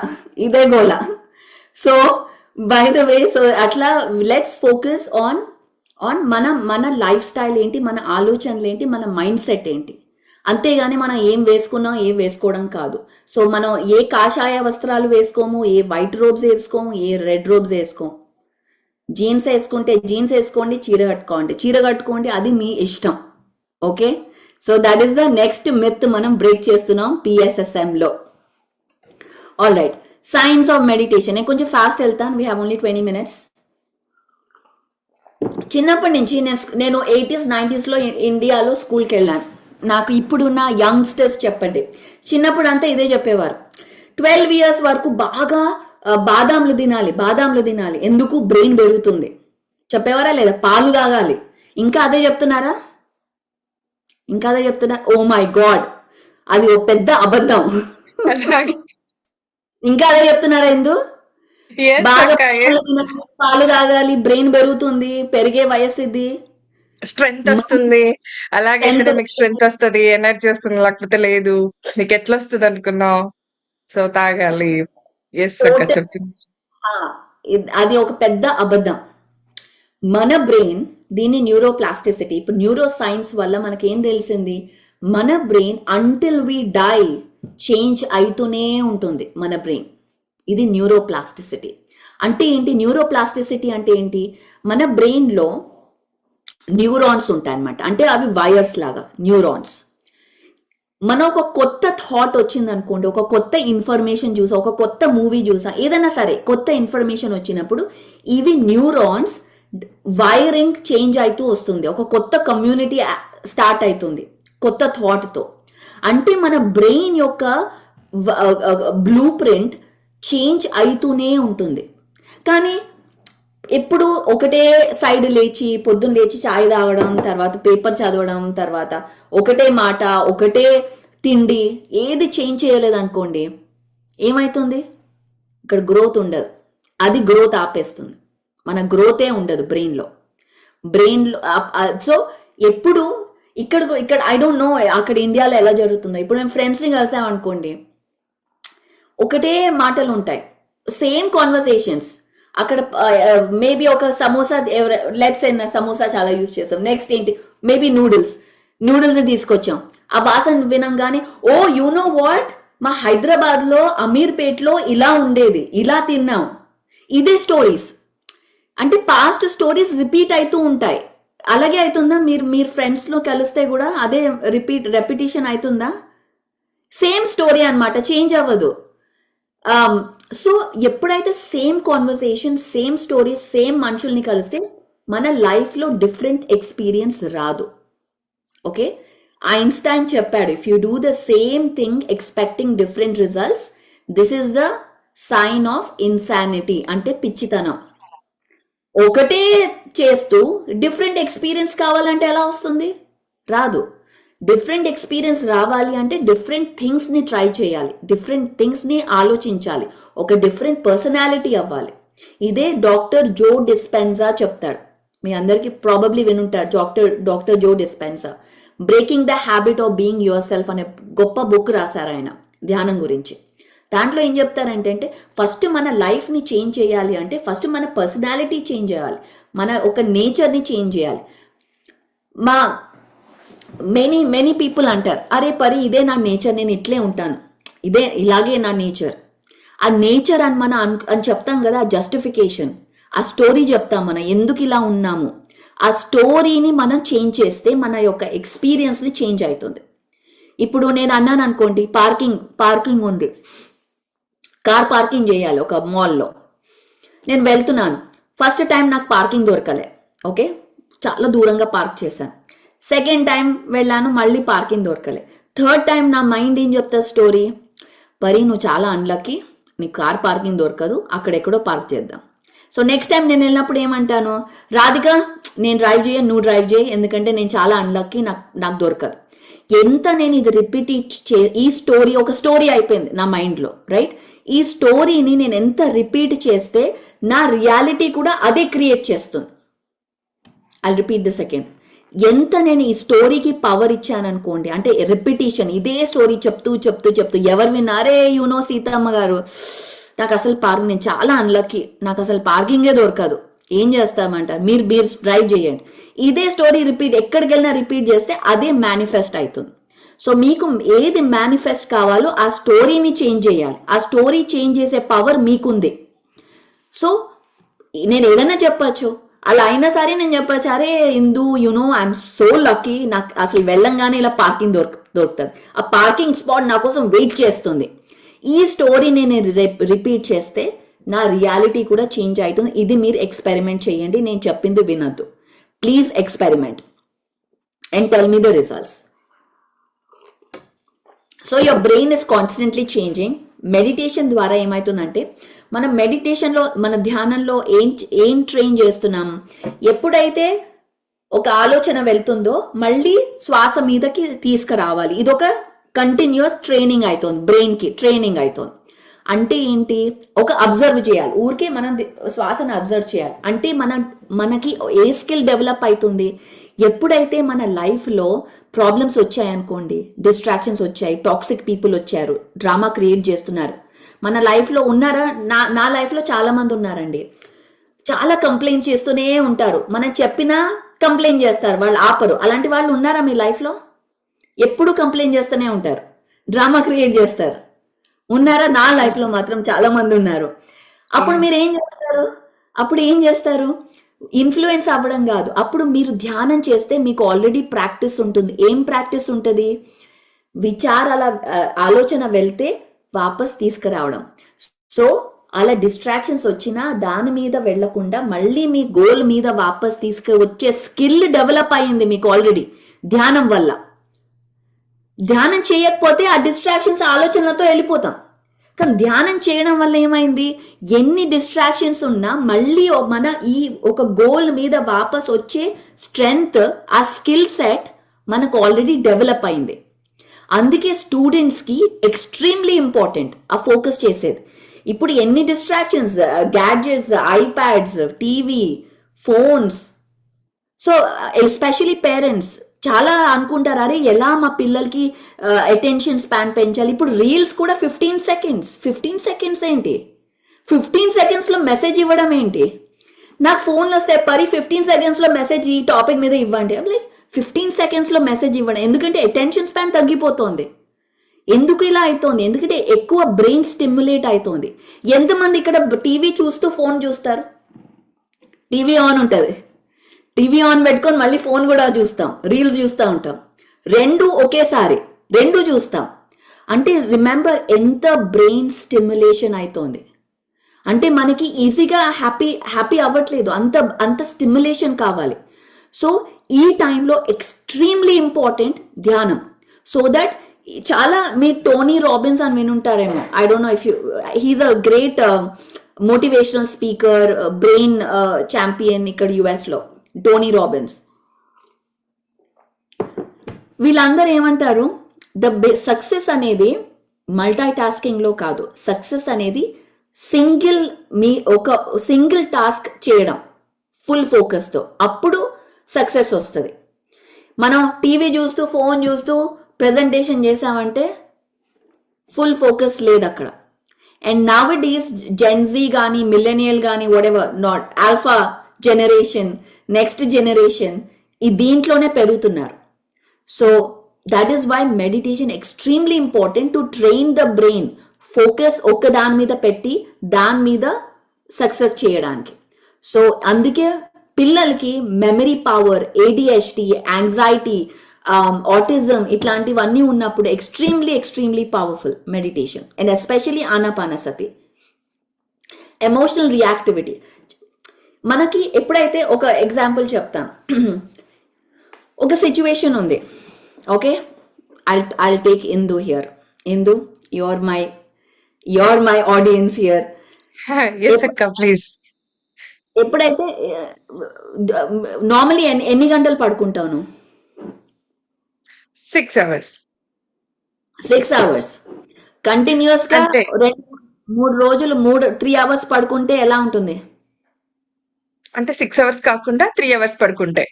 ఇదే గోల. So by the way, so అట్లా లెట్స్ ఫోకస్ ఆన్ మన లైఫ్ స్టైల్ ఏంటి, మన ఆలోచనలు ఏంటి, మన మైండ్ సెట్ ఏంటి. అంతేగాని మనం ఏం వేసుకున్నాం ఏం వేసుకోవడం కాదు. సో మనం ఏ కాషాయ వస్త్రాలు వేసుకోము, ఏ వైట్ రోబ్స్ వేసుకోము, ఏ రెడ్ రోబ్స్ వేసుకోము. జీన్స్ వేసుకుంటే జీన్స్ వేసుకోండి, చీర కట్టుకోండి, అది మీ ఇష్టం, okay. So that is the next myth మనం బ్రేక్ చేస్తున్నాం PSSMలో. All right, science of meditation. నేను కొంచెం ఫాస్ట్ వెళ్తాను, వీ హ్యావ్ ఓన్లీ 20 minutes. చిన్నప్పటి నుంచి నేను 80s 90sలో ఇండియాలో స్కూల్కి వెళ్ళాను. నాకు ఇప్పుడున్న యంగ్స్టర్స్ చెప్పండి, చిన్నప్పుడు అంతా ఇదే చెప్పేవారు. 12 years వరకు బాగా బాదాంలు తినాలి, ఎందుకు బ్రెయిన్ పెరుగుతుంది చెప్పేవారా లేదా? పాలు తాగాలి, ఇంకా అదే చెప్తున్నారా? ఓ మై గాడ్, అది ఒక పెద్ద అబద్ధం. ఇంకా అదే చెప్తున్నారా? బాగా పాలు తాగాలి, బ్రెయిన్ పెరుగుతుంది, పెరిగే వయస్సు ఇది, స్ట్రెంగ్త్ వస్తుంది, అలాగే మీకు స్ట్రెంగ్త్ వస్తుంది, ఎనర్జీ వస్తుంది, లేకపోతే లేదు. నీకు ఎట్లా వస్తుంది అనుకున్నావు? సో తాగాలి. ఎస్ అక్క చెప్తుంది. అది ఒక పెద్ద అబద్ధం. మన బ్రెయిన్ దీన్ని న్యూరోప్లాస్టిసిటీ, ఇప్పుడు న్యూరో సైన్స్ వల్ల మనకి ఏం తెలిసింది, మన brain until we die change అవుతూనే ఉంటుంది మన బ్రెయిన్. ఇది న్యూరోప్లాస్టిసిటీ. అంటే ఏంటి న్యూరోప్లాస్టిసిటీ అంటే ఏంటి? మన బ్రెయిన్లో న్యూరాన్స్ ఉంటాయి అన్నమాట. అంటే అవి వైర్స్ లాగా న్యూరాన్స్. మనం ఒక కొత్త థాట్ వచ్చింది అనుకోండి, ఒక కొత్త ఇన్ఫర్మేషన్ చూసా, ఒక కొత్త మూవీ చూసా, ఏదైనా సరే కొత్త ఇన్ఫర్మేషన్ వచ్చినప్పుడు ఇవి న్యూరాన్స్ వైరింగ్ చేంజ్ అవుతూ వస్తుంది. ఒక కొత్త కమ్యూనిటీ స్టార్ట్ అవుతుంది కొత్త థాట్తో. అంటే మన బ్రెయిన్ యొక్క బ్లూ ప్రింట్ చేంజ్ అవుతూనే ఉంటుంది. కానీ ఎప్పుడు ఒకటే సైడ్ లేచి పొద్దున్న లేచి చాయ్ తాగడం, తర్వాత పేపర్ చదవడం, తర్వాత ఒకటే మాట, ఒకటే తిండి, ఏది చేంజ్ చేయలేదు అనుకోండి, ఏమవుతుంది? ఇక్కడ గ్రోత్ ఉండదు. అది గ్రోత్ ఆపేస్తుంది. మన గ్రోతే ఉండదు బ్రెయిన్లో. సో ఎప్పుడు ఇక్కడ ఐ డోంట్ నో అక్కడ ఇండియాలో ఎలా జరుగుతుందో. ఇప్పుడు మేము ఫ్రెండ్స్ని కలిసామనుకోండి, ఒకటే మాటలు ఉంటాయి, సేమ్ కాన్వర్సేషన్స్. అక్కడ మేబీ ఒక సమోసా, లెట్స్ సమోసా చాలా యూజ్ చేస్తాం. నెక్స్ట్ ఏంటి, మేబీ నూడిల్స్ తీసుకొచ్చాం. ఆ వాసన వినంగానే, ఓ యు నో వాట్, మా హైదరాబాద్లో అమీర్పేట్లో ఇలా ఉండేది, ఇలా తిన్నాం. ఇదే స్టోరీస్. అంటే పాస్ట్ స్టోరీస్ రిపీట్ అవుతూ ఉంటాయి. అలాగే అవుతుందా? మీరు ఫ్రెండ్స్లో కలిస్తే కూడా అదే రెపిటేషన్ అవుతుందా? సేమ్ స్టోరీ అన్నమాట, చేంజ్ అవ్వదు. సో ఎప్పుడైతే same conversation, same story, same మనుషుల్ని కలిస్తే మన లైఫ్లో డిఫరెంట్ ఎక్స్పీరియన్స్ రాదు. ఓకే, ఐన్స్టైన్ చెప్పాడు, if you do the same thing expecting different results, this is the sign of insanity, అంటే పిచ్చితనం. ఒకటే చేస్తూ డిఫరెంట్ ఎక్స్పీరియన్స్ కావాలంటే ఎలా వస్తుంది? రాదు. డిఫరెంట్ ఎక్స్పీరియన్స్ రావాలి అంటే డిఫరెంట్ థింగ్స్ని ట్రై చేయాలి, డిఫరెంట్ థింగ్స్ని ఆలోచించాలి, ఒక డిఫరెంట్ పర్సనాలిటీ అవ్వాలి. ఇదే డాక్టర్ జో డిస్పెన్సా చెప్తాడు. మీ అందరికీ ప్రాబబ్లీ వినుంటారు doctor Joe Dispenza. Breaking the habit of being your self అనే గొప్ప బుక్ రాశారు ఆయన ధ్యానం గురించి. దాంట్లో ఏం చెప్తారంటే, ఫస్ట్ మన లైఫ్ని చేంజ్ చేయాలి అంటే ఫస్ట్ మన పర్సనాలిటీ చేంజ్ చేయాలి, మన ఒక నేచర్ని చేంజ్ చేయాలి. మా మెనీ పీపుల్ అంటారు, అరే పరి ఇదే నా నేచర్, నేను ఇట్లే ఉంటాను, ఇలాగే నా నేచర్. ఆ నేచర్ అని అని చెప్తాం కదా, జస్టిఫికేషన్, ఆ స్టోరీ చెప్తాం మనం ఎందుకు ఇలా ఉన్నాము. ఆ స్టోరీని మనం చేంజ్ చేస్తే మన యొక్క ఎక్స్పీరియన్స్ని చేంజ్ అవుతుంది. ఇప్పుడు నేను అన్నాను అనుకోండి, పార్కింగ్ ఉంది, కార్ పార్కింగ్ చేయాలి ఒక మాల్లో. నేను వెళ్తున్నాను, ఫస్ట్ టైం నాకు పార్కింగ్ దొరకలే, ఓకే, చాలా దూరంగా పార్క్ చేశాను. సెకండ్ టైం వెళ్ళాను, మళ్ళీ పార్కింగ్ దొరకలే. థర్డ్ టైం నా మైండ్ ఏం చెప్తా స్టోరీ, పరి నువ్వు చాలా అన్లక్కీ, నీకు కార్ పార్కింగ్ దొరకదు, అక్కడెక్కడో పార్క్ చేద్దాం. సో నెక్స్ట్ టైం నేను వెళ్ళినప్పుడు ఏమంటాను, రాధిక నేను డ్రైవ్ చేయను, నువ్వు డ్రైవ్ చేయి, ఎందుకంటే నేను చాలా అన్లక్కీ, నాకు దొరకదు. ఎంత నేను ఇది రిపీట్ ఈ స్టోరీ, ఒక స్టోరీ అయిపోయింది నా మైండ్లో, రైట్? ఈ స్టోరీని నేను ఎంత రిపీట్ చేస్తే నా రియాలిటీ కూడా అదే క్రియేట్ చేస్తుంది. I repeat the second. ఎంత నేను ఈ స్టోరీకి పవర్ ఇచ్చాను అనుకోండి, అంటే రిపిటేషన్, ఇదే స్టోరీ చెప్తూ ఎవరు విన్నారే, యూనో సీతమ్మ గారు, నాకు అసలు నేను చాలా అన్లక్కీ, నాకు అసలు పార్కింగే దొరకదు, ఏం చేస్తామంటారు, మీరు డ్రైవ్ చేయండి. ఇదే స్టోరీ రిపీట్, ఎక్కడికి వెళ్ళినా రిపీట్ చేస్తే అదే మేనిఫెస్ట్ అవుతుంది. సో మీకు ఏది మేనిఫెస్ట్ కావాలో ఆ స్టోరీని చేంజ్ చేయాలి. ఆ స్టోరీ చేంజ్ చేసే పవర్ మీకుంది. సో నేను ఏదైనా చెప్పచ్చు, అలా అయినా సరే నేను చెప్పచ్చు, అరే ఇందు యునో ఐఎమ్ సో లక్కీ, నాకు అసలు వెళ్ళంగానే ఇలా పార్కింగ్ దొరుకుతుంది, ఆ పార్కింగ్ స్పాట్ నా కోసం వెయిట్ చేస్తుంది. ఈ స్టోరీని నేను రిపీట్ చేస్తే నా రియాలిటీ కూడా చేంజ్ అవుతుంది. ఇది మీరు ఎక్స్పెరిమెంట్ చేయండి, నేను చెప్పింది వినొద్దు. Please experiment and tell me the results. So your brain is constantly changing. Meditation ద్వారా ఏమవుతుందంటే, మన మెడిటేషన్లో, మన ధ్యానంలో ఏం ట్రైన్ చేస్తున్నాం, ఎప్పుడైతే ఒక ఆలోచన వెళ్తుందో మళ్ళీ శ్వాస మీదకి తీసుకురావాలి. ఇదొక కంటిన్యూస్ ట్రైనింగ్ అవుతుంది, బ్రెయిన్కి ట్రైనింగ్ అవుతుంది. అంటే ఏంటి, ఒక అబ్జర్వ్ చేయాలి, ఊరికే మనం శ్వాసను అబ్జర్వ్ చేయాలి. అంటే మనకి ఏ స్కిల్ డెవలప్ అవుతుంది, ఎప్పుడైతే మన లైఫ్లో ప్రాబ్లమ్స్ వచ్చాయనుకోండి, డిస్ట్రాక్షన్స్ వచ్చాయి, టాక్సిక్ పీపుల్ వచ్చారు, డ్రామా క్రియేట్ చేస్తున్నారు, మన లైఫ్లో ఉన్నారా? నా లైఫ్లో చాలా మంది ఉన్నారండి, చాలా కంప్లైంట్ చేస్తూనే ఉంటారు, మనం చెప్పినా కంప్లైంట్ చేస్తారు, వాళ్ళు ఆపరు. అలాంటి వాళ్ళు ఉన్నారా మీ లైఫ్లో? ఎప్పుడు కంప్లైంట్ చేస్తూనే ఉంటారు, డ్రామా క్రియేట్ చేస్తారు. ఉన్నారా? నా లైఫ్లో మాత్రం చాలా మంది ఉన్నారు. అప్పుడు మీరు ఏం చేస్తారు? ఇన్ఫ్లుయెన్స్ అవ్వడం కాదు, అప్పుడు మీరు ధ్యానం చేస్తే మీకు ఆల్రెడీ ప్రాక్టీస్ ఉంటుంది. ఏం ప్రాక్టీస్ ఉంటుంది? విచారాల ఆలోచన వెళ్తే వాపస్ తీసుకురావడం. సో అలా డిస్ట్రాక్షన్స్ వచ్చినా దాని మీద వెళ్లకుండా మళ్ళీ మీ గోల్ మీద వాపస్ తీసుకువచ్చే స్కిల్ డెవలప్ అయ్యింది మీకు ఆల్రెడీ ధ్యానం వల్ల. ధ్యానం చేయకపోతే ఆ డిస్ట్రాక్షన్స్ ఆలోచనలతో వెళ్ళిపోతాం. కానీ ధ్యానం చేయడం వల్ల ఏమైంది? ఎన్ని డిస్ట్రాక్షన్స్ ఉన్నా మళ్ళీ మన ఈ ఒక గోల్ మీద వాపస్ వచ్చే స్ట్రెంగ్త్, ఆ స్కిల్ సెట్ మనకు ఆల్రెడీ డెవలప్ అయింది. అందుకే స్టూడెంట్స్కి ఎక్స్ట్రీమ్లీ ఇంపార్టెంట్ ఆ ఫోకస్ చేసేది. ఇప్పుడు ఎన్ని distractions, gadgets, iPads, TV, phones. So especially parents చాలా అనుకుంటారు, అరే ఎలా మా పిల్లలకి అటెన్షన్ స్పాన్ పెంచాలి. ఇప్పుడు రీల్స్ కూడా 15 సెకండ్స్ ఏంటి? 15 సెకండ్స్లో మెసేజ్ ఇవ్వడం ఏంటి? నాకు ఫోన్లో వస్తే 15 సెకండ్స్లో మెసేజ్ ఈ టాపిక్ మీద ఇవ్వండి. లైక్ 15 సెకండ్స్లో మెసేజ్ ఇవ్వడం, ఎందుకంటే అటెన్షన్ స్పాన్ తగ్గిపోతుంది. ఎందుకు ఇలా అవుతోంది? ఎందుకంటే ఎక్కువ బ్రెయిన్ స్టిమ్యులేట్ అవుతోంది. ఎంతమంది ఇక్కడ టీవీ చూస్తూ ఫోన్ చూస్తారు? టీవీ ఆన్ ఉంటుంది, టీవీ ఆన్ పెట్టుకొని మళ్ళీ ఫోన్ కూడా చూస్తాం, రీల్స్ చూస్తూ ఉంటాం. రెండు ఒకేసారి రెండు చూస్తాం. అంటే రిమెంబర్ ఎంత బ్రెయిన్ స్టిమ్యులేషన్ అవుతోంది. అంటే మనకి ఈజీగా హ్యాపీ అవ్వట్లేదు, అంత స్టిమ్యులేషన్ కావాలి. సో ఈ టైంలో ఎక్స్ట్రీమ్లీ ఇంపార్టెంట్ ధ్యానం. సో దట్ చాలా మీరు టోనీ రాబిన్స్ అని వినుంటారేమో, I don't know if you, he's a great motivational speaker, brain champion ఇక్కడ యుఎస్లో, టోనీ రాబిన్స్. వీళ్ళందరూ ఏమంటారు? సక్సెస్ అనేది మల్టీ టాస్కింగ్లో కాదు, సక్సెస్ అనేది ఒక సింగిల్ టాస్క్ చేయడం ఫుల్ ఫోకస్తో, అప్పుడు సక్సెస్ వస్తుంది. మనం టీవీ చూస్తూ ఫోన్ చూస్తూ ప్రెజెంటేషన్ చేసామంటే ఫుల్ ఫోకస్ లేదు అక్కడ. And now it is Gen Z కానీ మిల్లెనియల్ కానీ whatever, not alpha generation, next generation, ఈ దీంట్లోనే పెరుగుతున్నారు. So that is why meditation extremely important to train the brain. Focus ఒక్క దాని మీద పెట్టి దాని మీద సక్సెస్ చేయడానికి. సో అందుకే పిల్లలకి memory power, ADHD, anxiety, autism ఇట్లాంటివన్నీ ఉన్నప్పుడు extremely powerful meditation. And especially Anapanasati. Emotional reactivity మనకి ఎప్పుడైతే, ఒక ఎగ్జాంపుల్ చెప్తాం. ఒక సిచ్యువేషన్ ఉంది, okay, I'll take Indu here. Indu, your my audience here. yes akka please. ఎప్పుడైతే నార్మలీ ఎన్ని గంటలు పడుకుంటావు నువ్వు? 6 hours. 6 hours కంటిన్యూస్ గా అంతే. 3 రోజులు 3 hours పడుకుంటే ఎలా ఉంటుంది? అంటే 6 hours కాకుండా 3 hours పడుకుంటే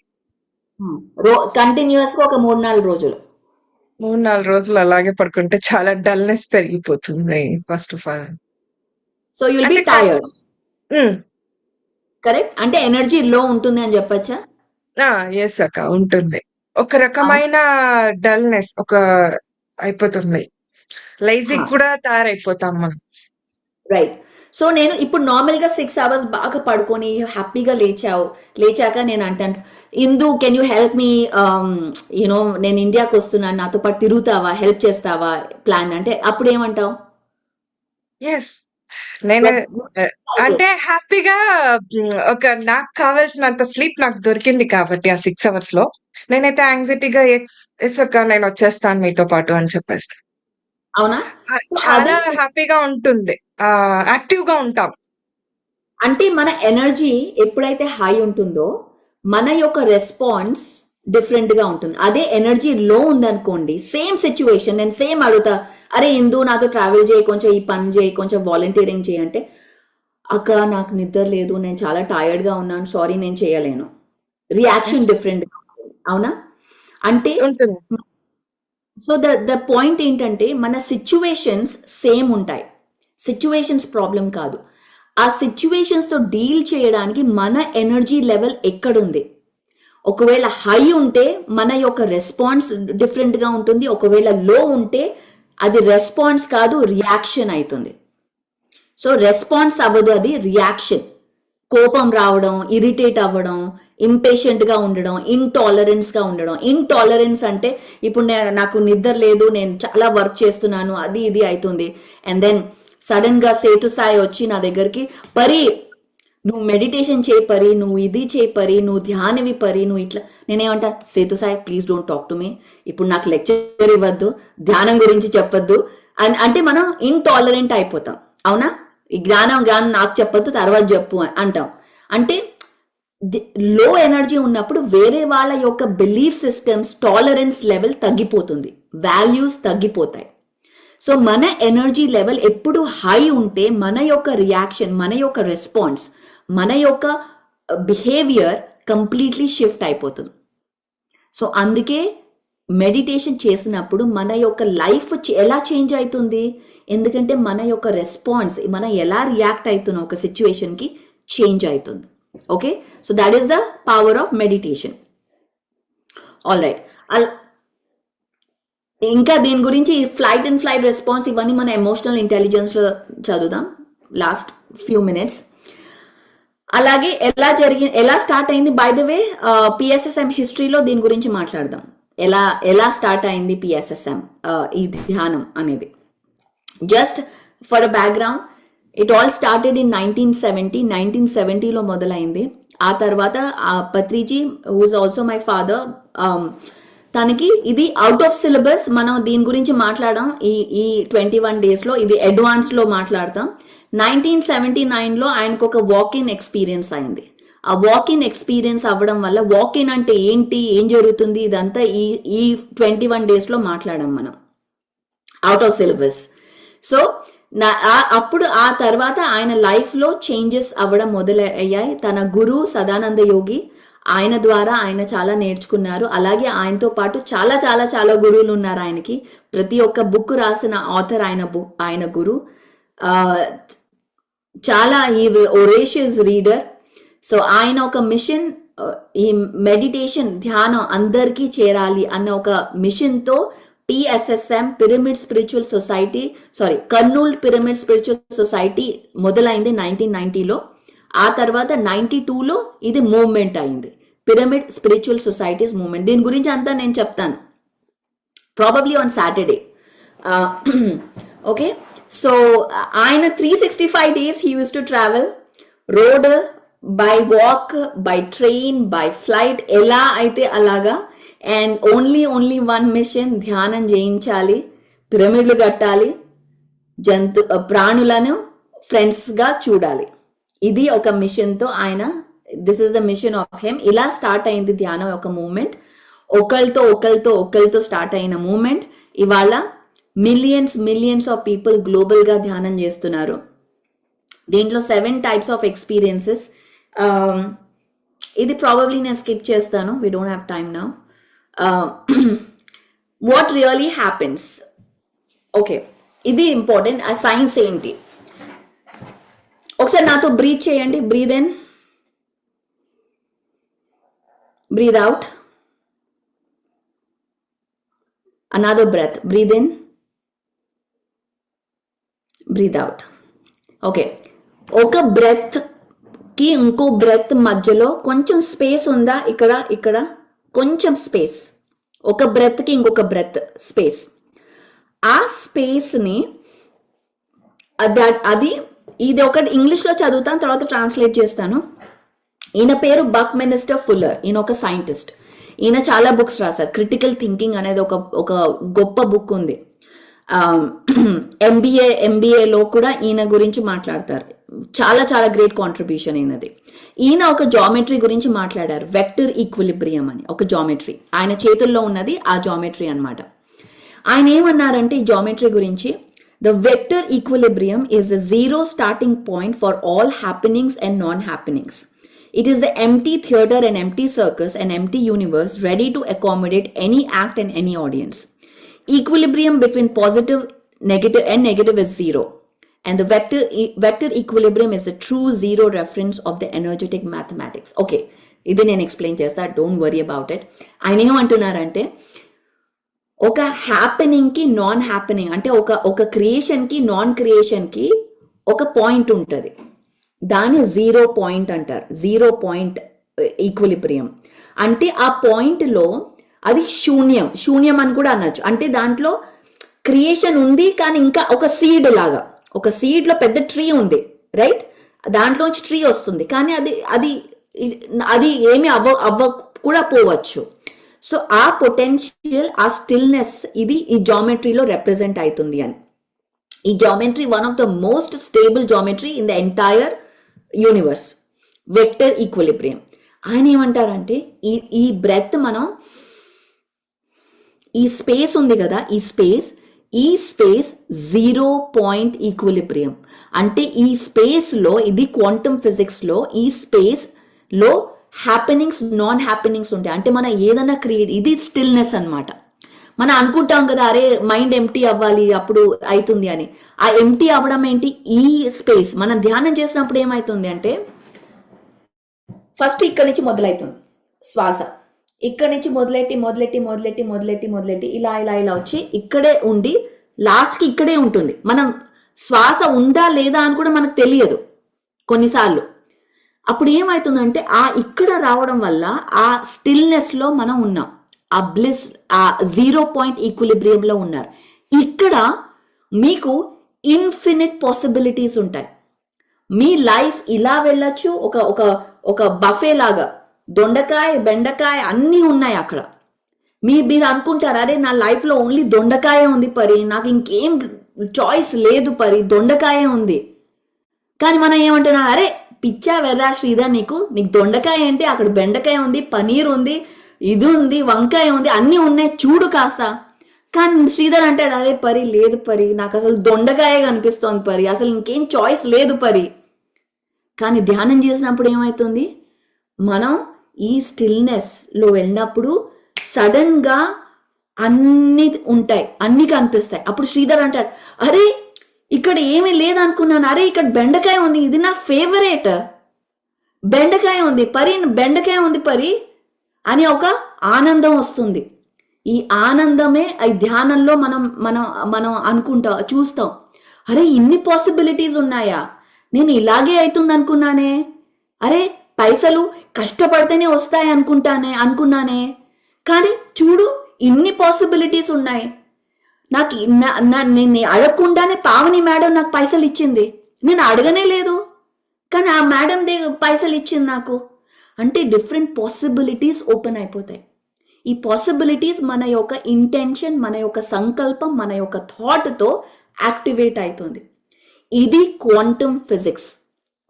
కంటిన్యూస్ గా ఒక 3-4 రోజులు 3-4 రోజులు అలాగే పడుకుంటే చాలా డల్నెస్ పెరిగిపోతుంది first of all. So you'll be అంటే టైర్డ్, కరెక్ట్? అంటే ఎనర్జీ లో ఉంటుంది అని చెప్పచ్చా? ఎస్ అక్క ఉంటుంది. ఒక రకమైన డల్నెస్ అయిపోతుంది. లైజీ కూడా తయారైపోతాం మనం. రైట్. సో నేను ఇప్పుడు నార్మల్ గా 6 hours బాగా పడుకొని హ్యాపీగా లేచాక నేను అంటాను, Indu can you help me, you know నేను ఇండియాకి వస్తున్నాను, నాతో పాటు తిరుగుతావా, హెల్ప్ చేస్తావా ప్లాన్ అంటే, అప్పుడు ఏమంటావు? ఎస్, నేను అంటే హ్యాపీగా నాకు కావాల్సినంత స్లీప్ నాకు దొరికింది కాబట్టి ఆ 6 hours లో నేనైతే యాంగ్జైటీగా ఎస్ అక్క నేను వచ్చేస్తాను మీతో పాటు అని చెప్పేస్తాను. అవునా? చాలా హ్యాపీగా ఉంటుంది, యాక్టివ్ గా ఉంటాం. అంటే మన ఎనర్జీ ఎప్పుడైతే హై ఉంటుందో మన యొక్క రెస్పాన్స్ డిఫరెంట్ గా ఉంటుంది. అదే ఎనర్జీ లో ఉందనుకోండి, సేమ్ సిచ్యువేషన్ నేను సేమ్ అడుగుతా, అరే ఇందు నాతో ట్రావెల్ చేయి, కొంచెం ఈ పని చేయి, కొంచెం వాలంటీరింగ్ చేయి అంటే, అక్క నాకు నిద్ర లేదు, నేను చాలా టైర్డ్ గా ఉన్నాను, సారీ నేను చేయలేను. రియాక్షన్ డిఫరెంట్ గా ఉంటుంది. అవునా? అంటే ఉంటుంది. సో ద పాయింట్ ఏంటంటే మన సిచ్యువేషన్స్ సేమ్ ఉంటాయి, సిచ్యువేషన్స్ ప్రాబ్లం కాదు. ఆ సిచ్యువేషన్స్ తో డీల్ చేయడానికి మన ఎనర్జీ లెవెల్ ఎక్కడుంది? ఒకవేళ హై ఉంటే మన యొక్క రెస్పాన్స్ డిఫరెంట్గా ఉంటుంది, ఒకవేళ లో ఉంటే అది రెస్పాన్స్ కాదు రియాక్షన్ అవుతుంది. సో రెస్పాన్స్ అవ్వదు, అది రియాక్షన్. కోపం రావడం, ఇరిటేట్ అవ్వడం, ఇంపేషెంట్గా ఉండడం, ఇంటాలరెన్స్గా ఉండడం. ఇంటాలరెన్స్ అంటే ఇప్పుడు నాకు నిద్ర లేదు, నేను చాలా వర్క్ చేస్తున్నాను, అది ఇది అవుతుంది, అండ్ దెన్ సడన్గా సేతు సాయి వచ్చి నా దగ్గరికి, పరి నువ్వు మెడిటేషన్ చేయి పరి, నువ్వు ఇది చేయి పరి, నువ్వు ధ్యానవి పరి, నువ్వు ఇట్లా. నేనేమంటా, Sethu Sai please don't talk to me, ఇప్పుడు నాకు లెక్చర్ ఇవ్వద్దు, ధ్యానం గురించి చెప్పొద్దు అని అంటే మనం ఇంటాలరెంట్ అయిపోతాం. అవునా? ఈ జ్ఞానం నాకు చెప్పొద్దు, తర్వాత చెప్పు అంటాం. అంటే లో ఎనర్జీ ఉన్నప్పుడు వేరే వాళ్ళ యొక్క బిలీఫ్ సిస్టమ్స్ టాలరెన్స్ లెవెల్ తగ్గిపోతుంది, వాల్యూస్ తగ్గిపోతాయి. సో మన ఎనర్జీ లెవెల్ ఎప్పుడు హై ఉంటే మన యొక్క రియాక్షన్, మన యొక్క రెస్పాన్స్, మన యొక్క బిహేవియర్ కంప్లీట్లీ షిఫ్ట్ అయిపోతుంది. సో అందుకే మెడిటేషన్ చేసినప్పుడు మన యొక్క లైఫ్ ఎలా చేంజ్ అవుతుంది, ఎందుకంటే మన యొక్క రెస్పాన్స్, మనం ఎలా రియాక్ట్ అవుతున్నాం ఒక సిచ్యువేషన్కి చేంజ్ అవుతుంది. Okay, so that is the power of meditation. All right, ఇంకా దీని గురించి ఫ్లైట్ అండ్ ఫ్లైట్ రెస్పాన్స్ ఇవన్నీ మన ఎమోషనల్ ఇంటెలిజెన్స్లో చదువుదాం లాస్ట్ ఫ్యూ మినిట్స్. అలాగే ఎలా స్టార్ట్ అయింది, బై ద వే పిఎస్ఎస్ఎం హిస్టరీలో దీని గురించి మాట్లాడదాం. ఎలా స్టార్ట్ అయింది పిఎస్ఎస్ఎం, ఈ ధ్యానం అనేది. Just for a background, it all started in 1970లో మొదలైంది. ఆ తర్వాత Patriji, who is also my father, తనకి ఇది అవుట్ ఆఫ్ సిలబస్, మనం దీని గురించి మాట్లాడడం ఈ 21 daysలో, ఇది అడ్వాన్స్లో మాట్లాడతాం. 1979లో ఆయనకు ఒక వాక్-ఇన్ ఎక్స్పీరియన్స్ అయింది. ఆ వాక్-ఇన్ ఎక్స్పీరియన్స్ అవ్వడం వల్ల, వాక్-ఇన్ అంటే ఏంటి, ఏం జరుగుతుంది, ఇదంతా ఈ 21 daysలో మాట్లాడాం మనం, అవుట్ ఆఫ్ సిలబస్. సో అప్పుడు ఆ తర్వాత ఆయన లైఫ్లో చేంజెస్ అవ్వడం మొదలయ్యాయి. తన గురువు సదానంద యోగి, ఆయన ద్వారా ఆయన చాలా నేర్చుకున్నారు. అలాగే ఆయనతో పాటు చాలా చాలా చాలా గురువులు ఉన్నారు ఆయనకి. ప్రతి ఒక్క బుక్ రాసిన ఆథర్ ఆయన గురు. చాలా ఈ ఒరేషియస్ రీడర్. సో ఆయన ఒక మిషన్, ఈ మెడిటేషన్ ధ్యానం అందరికీ చేరాలి అన్న ఒక మిషన్తో PSSM, pyramid spiritual society, Kurnool pyramid spiritual society మొదలైంది 1990లో. ఆ తర్వాత 92లో ఇది మూవ్మెంట్ అయింది, పిరమిడ్ స్పిరిచువల్ సొసైటీస్ మూవ్మెంట్. దీని గురించి అంతా నేను చెప్తాను probably on Saturday. Okay, so ఆయన 365 days he used to travel, road, by walk, by train, by flight, ఎలా అయితే అలాగా. అండ్ ఓన్లీ వన్ మిషన్, ధ్యానం చేయించాలి, పిరమిడ్లు కట్టాలి, ప్రాణులను ఫ్రెండ్స్గా చూడాలి. ఇది ఒక మిషన్తో ఆయన, this is the machine of him. ఇలా స్టార్ట్ అయింది ధ్యానం ఒక మూమెంట్. ఒకరితో స్టార్ట్ అయిన మూమెంట్ ఇవాళ మిలియన్స్ ఆఫ్ పీపుల్ గ్లోబల్గా ధ్యానం చేస్తున్నారు. దీంట్లో 7 types ఆఫ్ ఎక్స్పీరియన్సెస్. ఇది ప్రాబబ్లీ నేను స్కిప్ చేస్తాను, we don't have time now. What really happens, okay, ఇది ఇంపార్టెంట్. ఆ సైన్స్ ఏంటి, ఒకసారి నాతో బ్రీత్ చేయండి. Breathe in, breathe out, another breath, breathe in, breathe out. Okay, ఒక బ్రెత్ కి ఇంకో బ్రెత్ మధ్యలో కొంచెం స్పేస్ ఉందా, ఇక్కడ కొంచెం స్పేస్, ఒక బ్రెత్ కి ఇంకొక బ్రెత్ స్పేస్. ఆ స్పేస్ని ఇది ఒకటి ఇంగ్లీష్లో చదువుతాను, తర్వాత ట్రాన్స్లేట్ చేస్తాను. ఈయన పేరు బక్మినిస్టర్ ఫుల్లర్. ఈయన ఒక సైంటిస్ట్. ఈయన చాలా బుక్స్ రాశారు. క్రిటికల్ థింకింగ్ అనేది ఒక గొప్ప బుక్ ఉంది. ఎంబీఏలో కూడా ఈయన గురించి మాట్లాడతారు. చాలా చాలా గ్రేట్ కాంట్రిబ్యూషన్ అయినది. ఈయన ఒక జామెట్రీ గురించి మాట్లాడారు, వెక్టర్ ఈక్విలిబ్రియం అని ఒక జామెట్రీ. ఆయన చేతుల్లో ఉన్నది ఆ జామెట్రీ అన్నమాట. ఆయన ఏమన్నారంటే ఈ జామెట్రీ గురించి, the vector equilibrium is the zero starting point for all happenings and non happenings. It is the empty theater and empty circus and empty universe ready to accommodate any act and any audience. Equilibrium between positive, negative is zero. And the vector equilibrium is the true zero reference of the energetic mathematics. Okay, ఇది నేను explain చేస్తా, don't worry about it. ఆయన ఏమంటున్నారంటే ఒక హ్యాపెనింగ్కి non happening అంటే ఒక క్రియేషన్కి non క్రియేషన్కి ఒక point ఉంటుంది, దాన్ని 0 పాయింట్ అంటారు. 0 పాయింట్ ఈక్విలిబ్రియం అంటే ఆ పాయింట్లో అది శూన్యం అని కూడా అనొచ్చు. అంటే దాంట్లో క్రియేషన్ ఉంది కానీ ఇంకా ఒక సీడ్ లాగా, ఒక సీడ్లో పెద్ద ట్రీ ఉంది, రైట్? దాంట్లోంచి ట్రీ వస్తుంది కానీ అది అది అది ఏమి అవ్వ కూడా పోవచ్చు. సో ఆ పొటెన్షియల్, ఆ స్టిల్నెస్ ఇది ఈ జామెట్రీలో రిప్రజెంట్ అవుతుంది అని. ఈ geometry one of the most stable geometry in the entire universe, vector equilibrium. ఆయన ఏమంటారంటే ఈ బ్రెత్ మనం ఈ స్పేస్ ఉంది కదా, ఈ స్పేస్ 0 పాయింట్ ఈక్విలిబ్రియం అంటే ఈ స్పేస్లో, ఇది క్వాంటమ్ ఫిజిక్స్లో ఈ స్పేస్లో హ్యాపెనింగ్స్ నాన్ హ్యాపెనింగ్స్ ఉంటాయి. అంటే మనం ఏదైనా క్రియేట్, ఇది స్టిల్నెస్ అనమాట. మనం అనుకుంటాం కదా అరే మైండ్ ఎంటీ అవ్వాలి అప్పుడు అవుతుంది అని. ఆ ఎంటీ అవ్వడం ఏంటి? ఈ స్పేస్ మనం ధ్యానం చేసినప్పుడు ఏమవుతుంది అంటే ఫస్ట్ ఇక్కడి నుంచి మొదలవుతుంది శ్వాస, ఇక్కడి నుంచి మొదలెట్టి ఇలా వచ్చి ఇక్కడే ఉండి లాస్ట్కి ఇక్కడే ఉంటుంది. మనం శ్వాస ఉందా లేదా అని కూడా మనకు తెలియదు కొన్నిసార్లు. అప్పుడు ఏమవుతుందంటే ఆ ఇక్కడ రావడం వల్ల ఆ స్టిల్నెస్లో మనం ఉన్నాం, ఆ బ్లిస్, ఆ 0 పాయింట్ ఈక్విలిబ్రియంలో ఉన్నారు. ఇక్కడ మీకు ఇన్ఫినిట్ పాసిబిలిటీస్ ఉంటాయి. మీ లైఫ్ ఇలా వెళ్ళొచ్చు, ఒక ఒక ఒక బఫే లాగా, దొండకాయ బెండకాయ అన్నీ ఉన్నాయి అక్కడ. మీరు అనుకుంటారు అరే నా లైఫ్లో ఓన్లీ దొండకాయ ఉంది పరి, నాకు ఇంకేం చాయిస్ లేదు పరి, దొండకాయ ఉంది. కానీ మనం ఏమంటున్నాం, అరే పిచ్చా వెర్రా శ్రీధర్, నీకు దొండకాయ ఏంటి, అక్కడ బెండకాయ ఉంది, పనీర్ ఉంది, ఇది ఉంది, వంకాయ ఉంది, అన్నీ ఉన్నాయి, చూడు కాస్త. కానీ శ్రీధర్ అంటాడు అరే పరి లేదు పరి, నాకు అసలు దొండకాయ కనిపిస్తోంది పరి, అసలు ఇంకేం చాయిస్ లేదు పరి. కానీ ధ్యానం చేసినప్పుడు ఏమవుతుంది, మనం ఈ స్టిల్నెస్లో వెళ్ళినప్పుడు సడన్గా అన్నీ ఉంటాయి, అన్నీ కనిపిస్తాయి. అప్పుడు శ్రీధర్ అంటాడు అరే ఇక్కడ ఏమీ లేదనుకున్నాను, అరే ఇక్కడ బెండకాయ ఉంది, ఇది నా ఫేవరెట్, బెండకాయ ఉంది పరి, బెండకాయ ఉంది పరి అని ఒక ఆనందం వస్తుంది. ఈ ఆనందమే ఈ ధ్యానంలో మనం మనం మనం చూస్తాం, అరే ఇన్ని పాసిబిలిటీస్ ఉన్నాయా, నేను ఇలాగే అవుతుంది అనుకున్నానే, అరే పైసలు కష్టపడితేనే వస్తాయి అనుకున్నానే, కానీ చూడు ఇన్ని పాసిబిలిటీస్ ఉన్నాయి. నాకు నేను అడగకుండానే పావని మేడం నాకు పైసలు ఇచ్చింది, నేను అడగనే లేదు కానీ ఆ మేడం పైసలు ఇచ్చింది నాకు. అంటే డిఫరెంట్ పాసిబిలిటీస్ ఓపెన్ అయిపోతాయి. ఈ పాసిబిలిటీస్ మన యొక్క ఇంటెన్షన్, మన యొక్క సంకల్పం, మన యొక్క థాట్తో యాక్టివేట్ అవుతుంది. ఇది క్వాంటమ్ ఫిజిక్స్.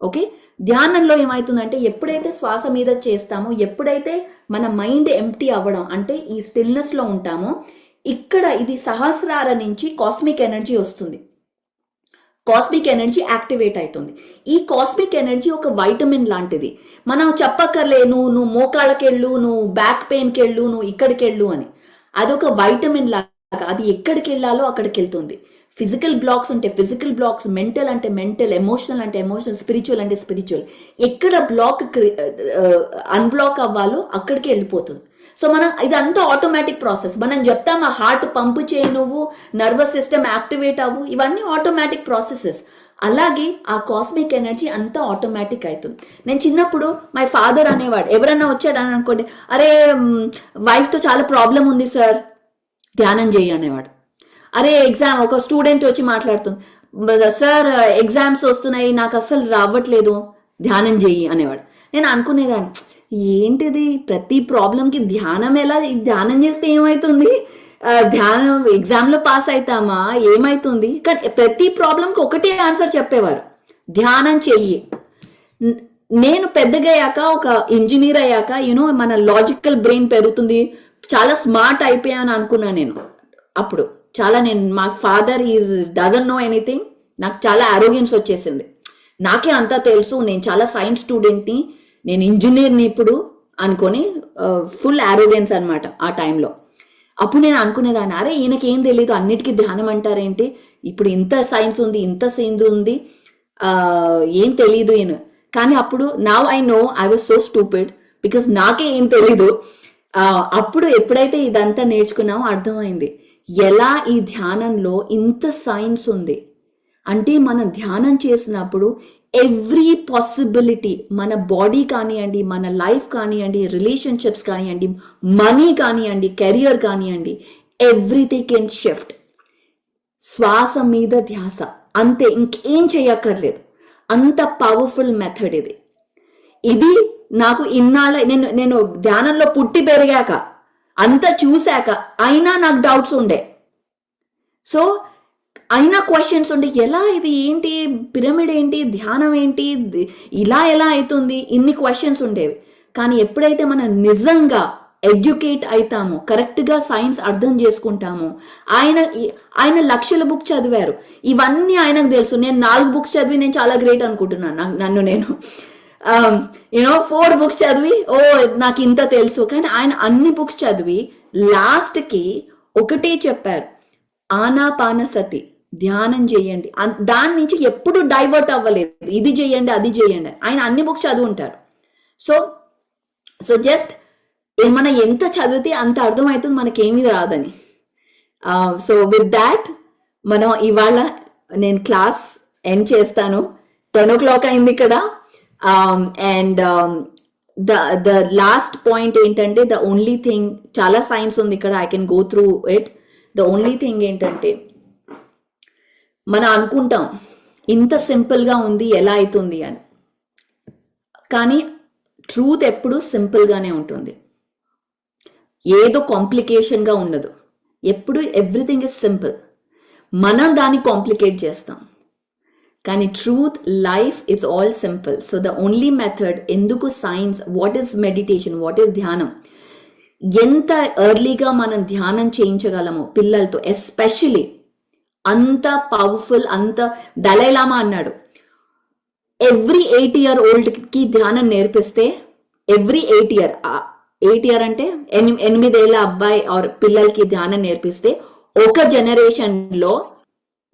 ఓకే, ధ్యానంలో ఏమవుతుందంటే ఎప్పుడైతే శ్వాస మీద చేస్తామో, ఎప్పుడైతే మన మైండ్ ఎంప్టీ అవ్వడం అంటే ఈ స్టిల్నెస్లో ఉంటామో, ఇక్కడ ఇది సహస్రార నుంచి కాస్మిక్ ఎనర్జీ వస్తుంది, కాస్మిక్ ఎనర్జీ యాక్టివేట్ అవుతుంది. ఈ కాస్మిక్ ఎనర్జీ ఒక వైటమిన్ లాంటిది. మనం చెప్పక్కర్లే నువ్వు మోకాళ్ళకి వెళ్ళు, నువ్వు బ్యాక్ పెయిన్కి వెళ్ళు, నువ్వు ఇక్కడికి వెళ్ళు అని. అదొక వైటమిన్ లాగా, అది ఎక్కడికి వెళ్ళాలో అక్కడికి వెళ్తుంది. ఫిజికల్ బ్లాక్స్ ఉంటే ఫిజికల్ బ్లాక్స్, మెంటల్ అంటే మెంటల్, ఎమోషనల్ అంటే ఎమోషనల్, స్పిరిచువల్ అంటే స్పిరిచువల్, ఎక్కడ బ్లాక్ అన్బ్లాక్ అవ్వాలో అక్కడికి వెళ్ళిపోతుంది. సో మనం ఇదంతా ఆటోమేటిక్ ప్రాసెస్. మనం చెప్తాం ఆ హార్ట్ పంప్ చేయి, నువ్వు నర్వస్ సిస్టమ్ యాక్టివేట్ అవ్వు, ఇవన్నీ ఆటోమేటిక్ ప్రాసెసెస్. అలాగే ఆ కాస్మిక్ ఎనర్జీ అంతా ఆటోమేటిక్ అవుతుంది. నేను చిన్నప్పుడు మై ఫాదర్ అనేవాడు, ఎవరన్నా వచ్చాడని అనుకోండి, అరే వైఫ్తో చాలా ప్రాబ్లం ఉంది సార్, ధ్యానం చేయి అనేవాడు. అరే ఒక స్టూడెంట్ వచ్చి మాట్లాడుతుంది, సార్ ఎగ్జామ్స్ వస్తున్నాయి నాకు అస్సలు రావట్లేదు, ధ్యానం చేయి అనేవాడు. నేను అనుకునేదాన్ని ఏంటిది ప్రతి ప్రాబ్లంకి ధ్యానం, ఎలా ధ్యానం చేస్తే ఏమవుతుంది, ధ్యానం ఎగ్జామ్లో పాస్ అవుతామా ఏమవుతుంది? కానీ ప్రతి ప్రాబ్లంకి ఒకటే ఆన్సర్ చెప్పేవారు, ధ్యానం చెయ్యి. నేను పెద్దగయ్యాక, ఒక ఇంజనీర్ అయ్యాక మన లాజికల్ బ్రెయిన్ పెరుగుతుంది, చాలా స్మార్ట్ అయిపోయాను అనుకున్నాను నేను. అప్పుడు చాలా మా ఫాదర్ డజంట్ నో ఎనీథింగ్, నాకు చాలా అరోగెన్స్ వచ్చేసింది, నాకే అంతా తెలుసు, నేను చాలా సైన్స్ స్టూడెంట్ని, నేను ఇంజనీర్ని ఇప్పుడు అనుకొని ఫుల్ అరోగెన్స్ అనమాట ఆ టైంలో. అప్పుడు నేను అనుకునేదాన్ని, అరే ఈయనకి ఏం తెలియదు, అన్నిటికీ ధ్యానం అంటారేంటి, ఇప్పుడు ఇంత సైన్స్ ఉంది, ఇంత సైన్స్ ఉంది, ఏం తెలియదు ఈయన. కానీ అప్పుడు now I know I was so stupid. Because నాకే ఏం తెలీదు. అప్పుడు ఎప్పుడైతే ఇదంతా నేర్చుకున్నామో అర్థమైంది ఎలా ఈ ధ్యానంలో ఇంత సైన్స్ ఉంది. అంటే మనం ధ్యానం చేసినప్పుడు ఎవ్రీ పాసిబిలిటీ మన బాడీ కానివ్వండి, మన లైఫ్ కానివ్వండి, రిలేషన్షిప్స్ కానివ్వండి, మనీ కానివ్వండి, కెరియర్ కానివ్వండి, ఎవ్రీథింగ్ కెన్ షిఫ్ట్. శ్వాస మీద ధ్యాస అంతే, ఇంకేం చేయక్కర్లేదు. అంత పవర్ఫుల్ మెథడ్ ఇది. ఇది నాకు ఇన్నాళ్ళ నేను ధ్యానంలో పుట్టి పెరిగాక అంతా చూశాక అయినా నాకు డౌట్స్ ఉండే. సో అయినా క్వశ్చన్స్ ఉండే, ఎలా ఇది ఏంటి, పిరమిడ్ ఏంటి, ధ్యానం ఏంటి, ఇలా ఎలా అవుతుంది, ఇన్ని క్వశ్చన్స్ ఉండేవి. కానీ ఎప్పుడైతే మనం నిజంగా ఎడ్యుకేట్ అవుతామో, కరెక్ట్గా సైన్స్ అర్థం చేసుకుంటామో, ఆయన లక్షల బుక్ చదివారు, ఇవన్నీ ఆయనకు తెలుసు. నేను 4 బుక్స్ చదివి నేను చాలా గ్రేట్ అనుకుంటున్నాను నన్ను నేను. 4 బుక్స్ చదివి నాకు ఇంత తెలుసు. కానీ ఆయన అన్ని బుక్స్ చదివి లాస్ట్కి ఒకటే చెప్పారు, ఆనాపానసతి ధ్యానం చేయండి. దాని నుంచి ఎప్పుడు డైవర్ట్ అవ్వలేదు, ఇది చేయండి అది చేయండి. ఆయన అన్ని బుక్స్ చదివి ఉంటారు. సో జస్ట్ మనం ఎంత చదివితే అంత అర్థమవుతుంది మనకేమీ రాదని. సో విత్ దాట్ మనం ఇవాళ నేను క్లాస్ ఎండ్ చేస్తాను. 10 o'clock అయింది కదా. అండ్ ద లాస్ట్ పాయింట్ ఏంటంటే, ద ఓన్లీ థింగ్, చాలా సైన్స్ ఉంది ఇక్కడ, I can go through it. The only thing ఏంటంటే, మనం అనుకుంటాం ఇంత సింపుల్గా ఉంది ఎలా అవుతుంది అని, కానీ ట్రూత్ ఎప్పుడు సింపుల్గానే ఉంటుంది, ఏదో కాంప్లికేషన్గా ఉండదు. ఎప్పుడు ఎవ్రీథింగ్ ఇస్ సింపుల్. మనం దాన్ని కాంప్లికేట్ చేస్తాం, కానీ truth, life is all simple. So the only method, ఎందుకు science, what is meditation, what is ధ్యానం, ఎంత ఎర్లీగా మనం ధ్యానం చేయించగలమో పిల్లలతో ఎస్పెషలీ, అంత పవర్ఫుల్. అంత దలైలామా అన్నాడు, ఎవ్రీ 8 year old కి ధ్యానం నేర్పిస్తే, ఎవ్రీ 8 year అంటే 8 ఏళ్ల అబ్బాయి ఆర్ పిల్లలకి ధ్యానం నేర్పిస్తే, ఒక జనరేషన్లో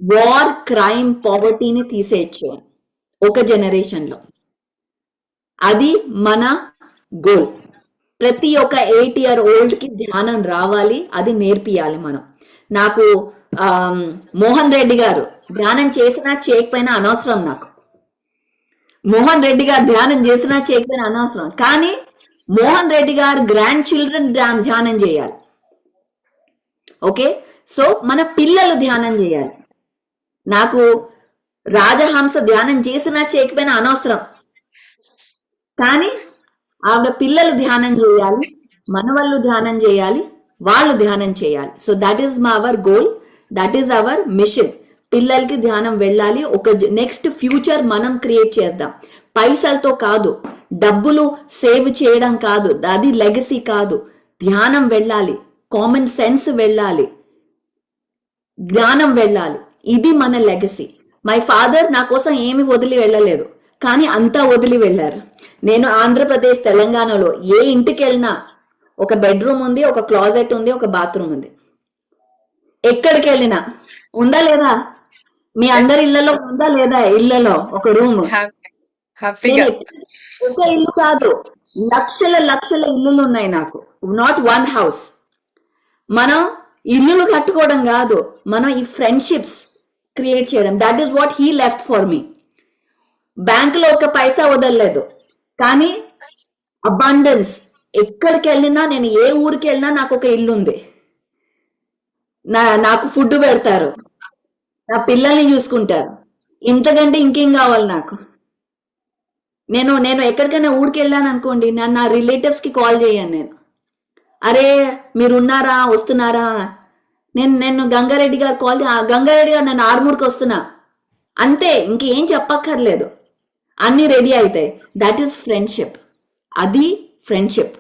వార్, క్రైమ్, పావర్టీని తీసేయచ్చు ఒక జనరేషన్లో. అది మన గోల్. ప్రతి ఒక్క 8 year old కి ధ్యానం రావాలి, అది నేర్పియాలి మనం. నాకు మోహన్ రెడ్డి గారు ధ్యానం చేసినా చేయకపోయినా అనవసరం. నాకు మోహన్ రెడ్డి గారు ధ్యానం చేసినా చేయకపోయినా అనవసరం, కానీ మోహన్ రెడ్డి గారు గ్రాండ్ చిల్డ్రన్ ధ్యానం చేయాలి. ఓకే, సో మన పిల్లలు ధ్యానం చేయాలి. నాకు రాజహంస ధ్యానం చేసినా చేయకపోయినా అనవసరం, కానీ ఆవిడ పిల్లలు ధ్యానం చేయాలి, మనవాళ్ళు ధ్యానం చేయాలి, వాళ్ళు ధ్యానం చేయాలి. So that is our goal, that is our machine. పిల్లలకి ధ్యానం వెళ్ళాలి, ఒక నెక్స్ట్ ఫ్యూచర్ మనం క్రియేట్ చేద్దాం. పైసలతో కాదు, డబ్బులు సేవ్ చేయడం కాదు, అది లెగసీ కాదు. ధ్యానం వెళ్ళాలి, కామన్ సెన్స్ వెళ్ళాలి, జ్ఞానం వెళ్ళాలి, ఇది మన లెగసీ. మై ఫాదర్ నా కోసం ఏమి వదిలి వెళ్ళలేదు, కానీ అంతా వదిలి వెళ్ళారు. నేను ఆంధ్రప్రదేశ్, తెలంగాణలో ఏ ఇంటికి వెళ్ళినా ఒక బెడ్రూమ్ ఉంది, ఒక క్లాజెట్ ఉంది, ఒక బాత్రూమ్ ఉంది. ఎక్కడికి వెళ్ళినా ఉందా లేదా? మీ అందరి ఇళ్లలో ఉందా లేదా? ఇళ్లలో ఒక రూమ్. ఒక ఇల్లు కాదు, లక్షల లక్షల ఇల్లులు ఉన్నాయి నాకు, నాట్ వన్ హౌస్. మనం ఇల్లులు కట్టుకోవడం కాదు, మనం ఈ ఫ్రెండ్షిప్స్ క్రియేట్ చేయడం. That is what he left for me. బ్యాంకులో ఒక పైసా వదలలేదు, కానీ అబండెన్స్. ఎక్కడికి వెళ్ళినా, నేను ఏ ఊరికి వెళ్ళినా నాకు ఒక ఇల్లు ఉంది, నాకు ఫుడ్ పెడతారు, నా పిల్లల్ని చూసుకుంటారు. ఇంతకంటే ఇంకేం కావాలి నాకు? నేను ఎక్కడికైనా ఊరికి వెళ్ళాను అనుకోండి, నా రిలేటివ్స్కి కాల్ చేయను నేను, అరే మీరు ఉన్నారా, వస్తున్నారా. నేను గంగారెడ్డి గారు కాల్, గంగారెడ్డి గారు నేను ఆర్మూర్కి వస్తున్నా, అంతే, ఇంకేం చెప్పక్కర్లేదు, అన్నీ రెడీ అవుతాయి. That is friendship. అది ఫ్రెండ్షిప్.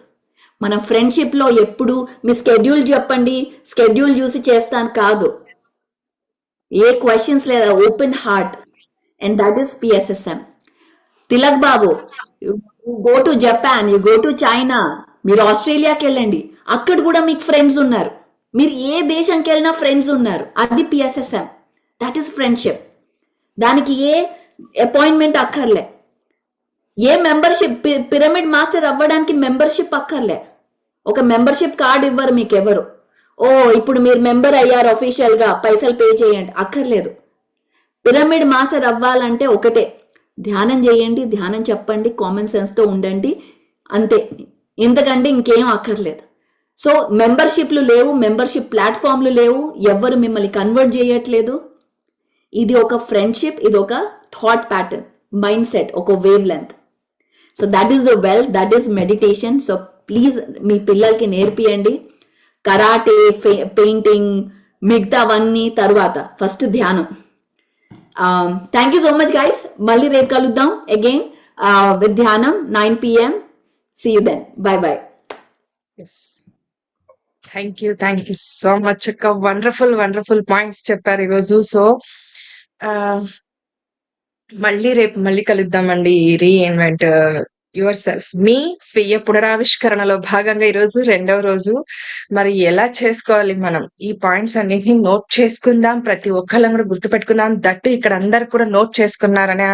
మన ఫ్రెండ్షిప్లో ఎప్పుడు మీ స్కెడ్యూల్ చెప్పండి, స్కెడ్యూల్ చూసి చేస్తాను కాదు, ఏ క్వశ్చన్స్ లేదా, open heart. And that is PSSM. Tilak Babu, you go to Japan, you go to China, మీరు ఆస్ట్రేలియాకి వెళ్ళండి, అక్కడ కూడా మీకు ఫ్రెండ్స్ ఉన్నారు. మీరు ఏ దేశానికి వెళ్ళినా ఫ్రెండ్స్ ఉన్నారు. అది పిఎస్ఎస్ఎం. That is friendship. దానికి ఏ అపాయింట్మెంట్ అక్కర్లే. ఏ మెంబర్షిప్ పిరమిడ్ మాస్టర్ అవ్వడానికి మెంబర్షిప్ అక్కర్లే. ఒక మెంబర్షిప్ కార్డ్ ఇవ్వరు మీకు ఎవరు. ఓ ఇప్పుడు మీరు మెంబర్ అయ్యారు అఫీషియల్ గా పైసలు పే చేయండి అక్కర్లేదు. పిరమిడ్ మాస్టర్ అవ్వాలంటే ఒకటే, ధ్యానం చేయండి, ధ్యానం చెప్పండి, కామన్ సెన్స్తో ఉండండి, అంతే. ఇంతకంటే ఇంకేం అక్కర్లేదు. సో మెంబర్షిప్లు లేవు, మెంబర్షిప్ ప్లాట్ఫామ్లు లేవు, ఎవ్వరు మిమ్మల్ని కన్వర్ట్ చేయట్లేదు. ఇది ఒక ఫ్రెండ్షిప్, ఇది ఒక థాట్ ప్యాటర్న్, మైండ్ సెట్, ఒక wave length. So that is the wealth, that is meditation. So please మీ పిల్లలకి నేర్పియండి. కరాటే, పెయింటింగ్, మిగతావన్నీ తరువాత, ఫస్ట్ ధ్యానం. Thank you so much guys. మళ్ళీ రేపు కలుద్దాం అగైన్ విత్ ధ్యానం 9 PM. See you then. Bye bye. Thank you so much అక్క. వండర్ఫుల్ పాయింట్స్ చెప్పారు ఈరోజు. సో మళ్ళీ కలుద్దామండి. రీఇన్వెంట్ యువర్ సెల్ఫ్, మీ స్వీయ పునరావిష్కరణలో భాగంగా ఈరోజు 2వ రోజు. మరి ఎలా చేసుకోవాలి మనం ఈ పాయింట్స్ అన్నింటినీ నోట్ చేసుకుందాం, ప్రతి ఒక్కళ్ళం కూడా గుర్తుపెట్టుకుందాం. దట్టు ఇక్కడ అందరు కూడా నోట్ చేసుకున్నారని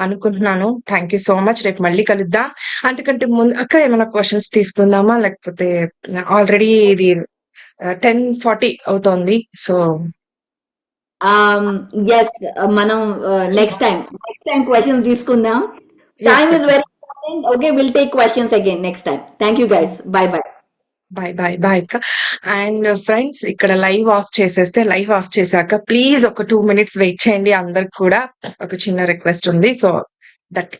అనుకుంటున్నాను. Thank you so much. రేపు మళ్ళీ కలుద్దాం. అంతకంటే ముందు అక్క ఏమైనా క్వశ్చన్స్ తీసుకుందామా, లేకపోతే ఆల్రెడీ ఇది 10:40 అవుతోంది. సో ఎస్, మనం నెక్స్ట్ టైం క్వశ్చన్స్ తీసుకుందాం. Time is very important. Okay, will take questions again next time. Thank you guys. Bye bye. Bye అక్క. అండ్ ఫ్రెండ్స్, ఇక్కడ లైవ్ ఆఫ్ చేసేస్తే, లైవ్ ఆఫ్ చేశాక ప్లీజ్ ఒక 2 minutes వెయిట్ చేయండి. అందరికి కూడా ఒక చిన్న రిక్వెస్ట్ ఉంది. So that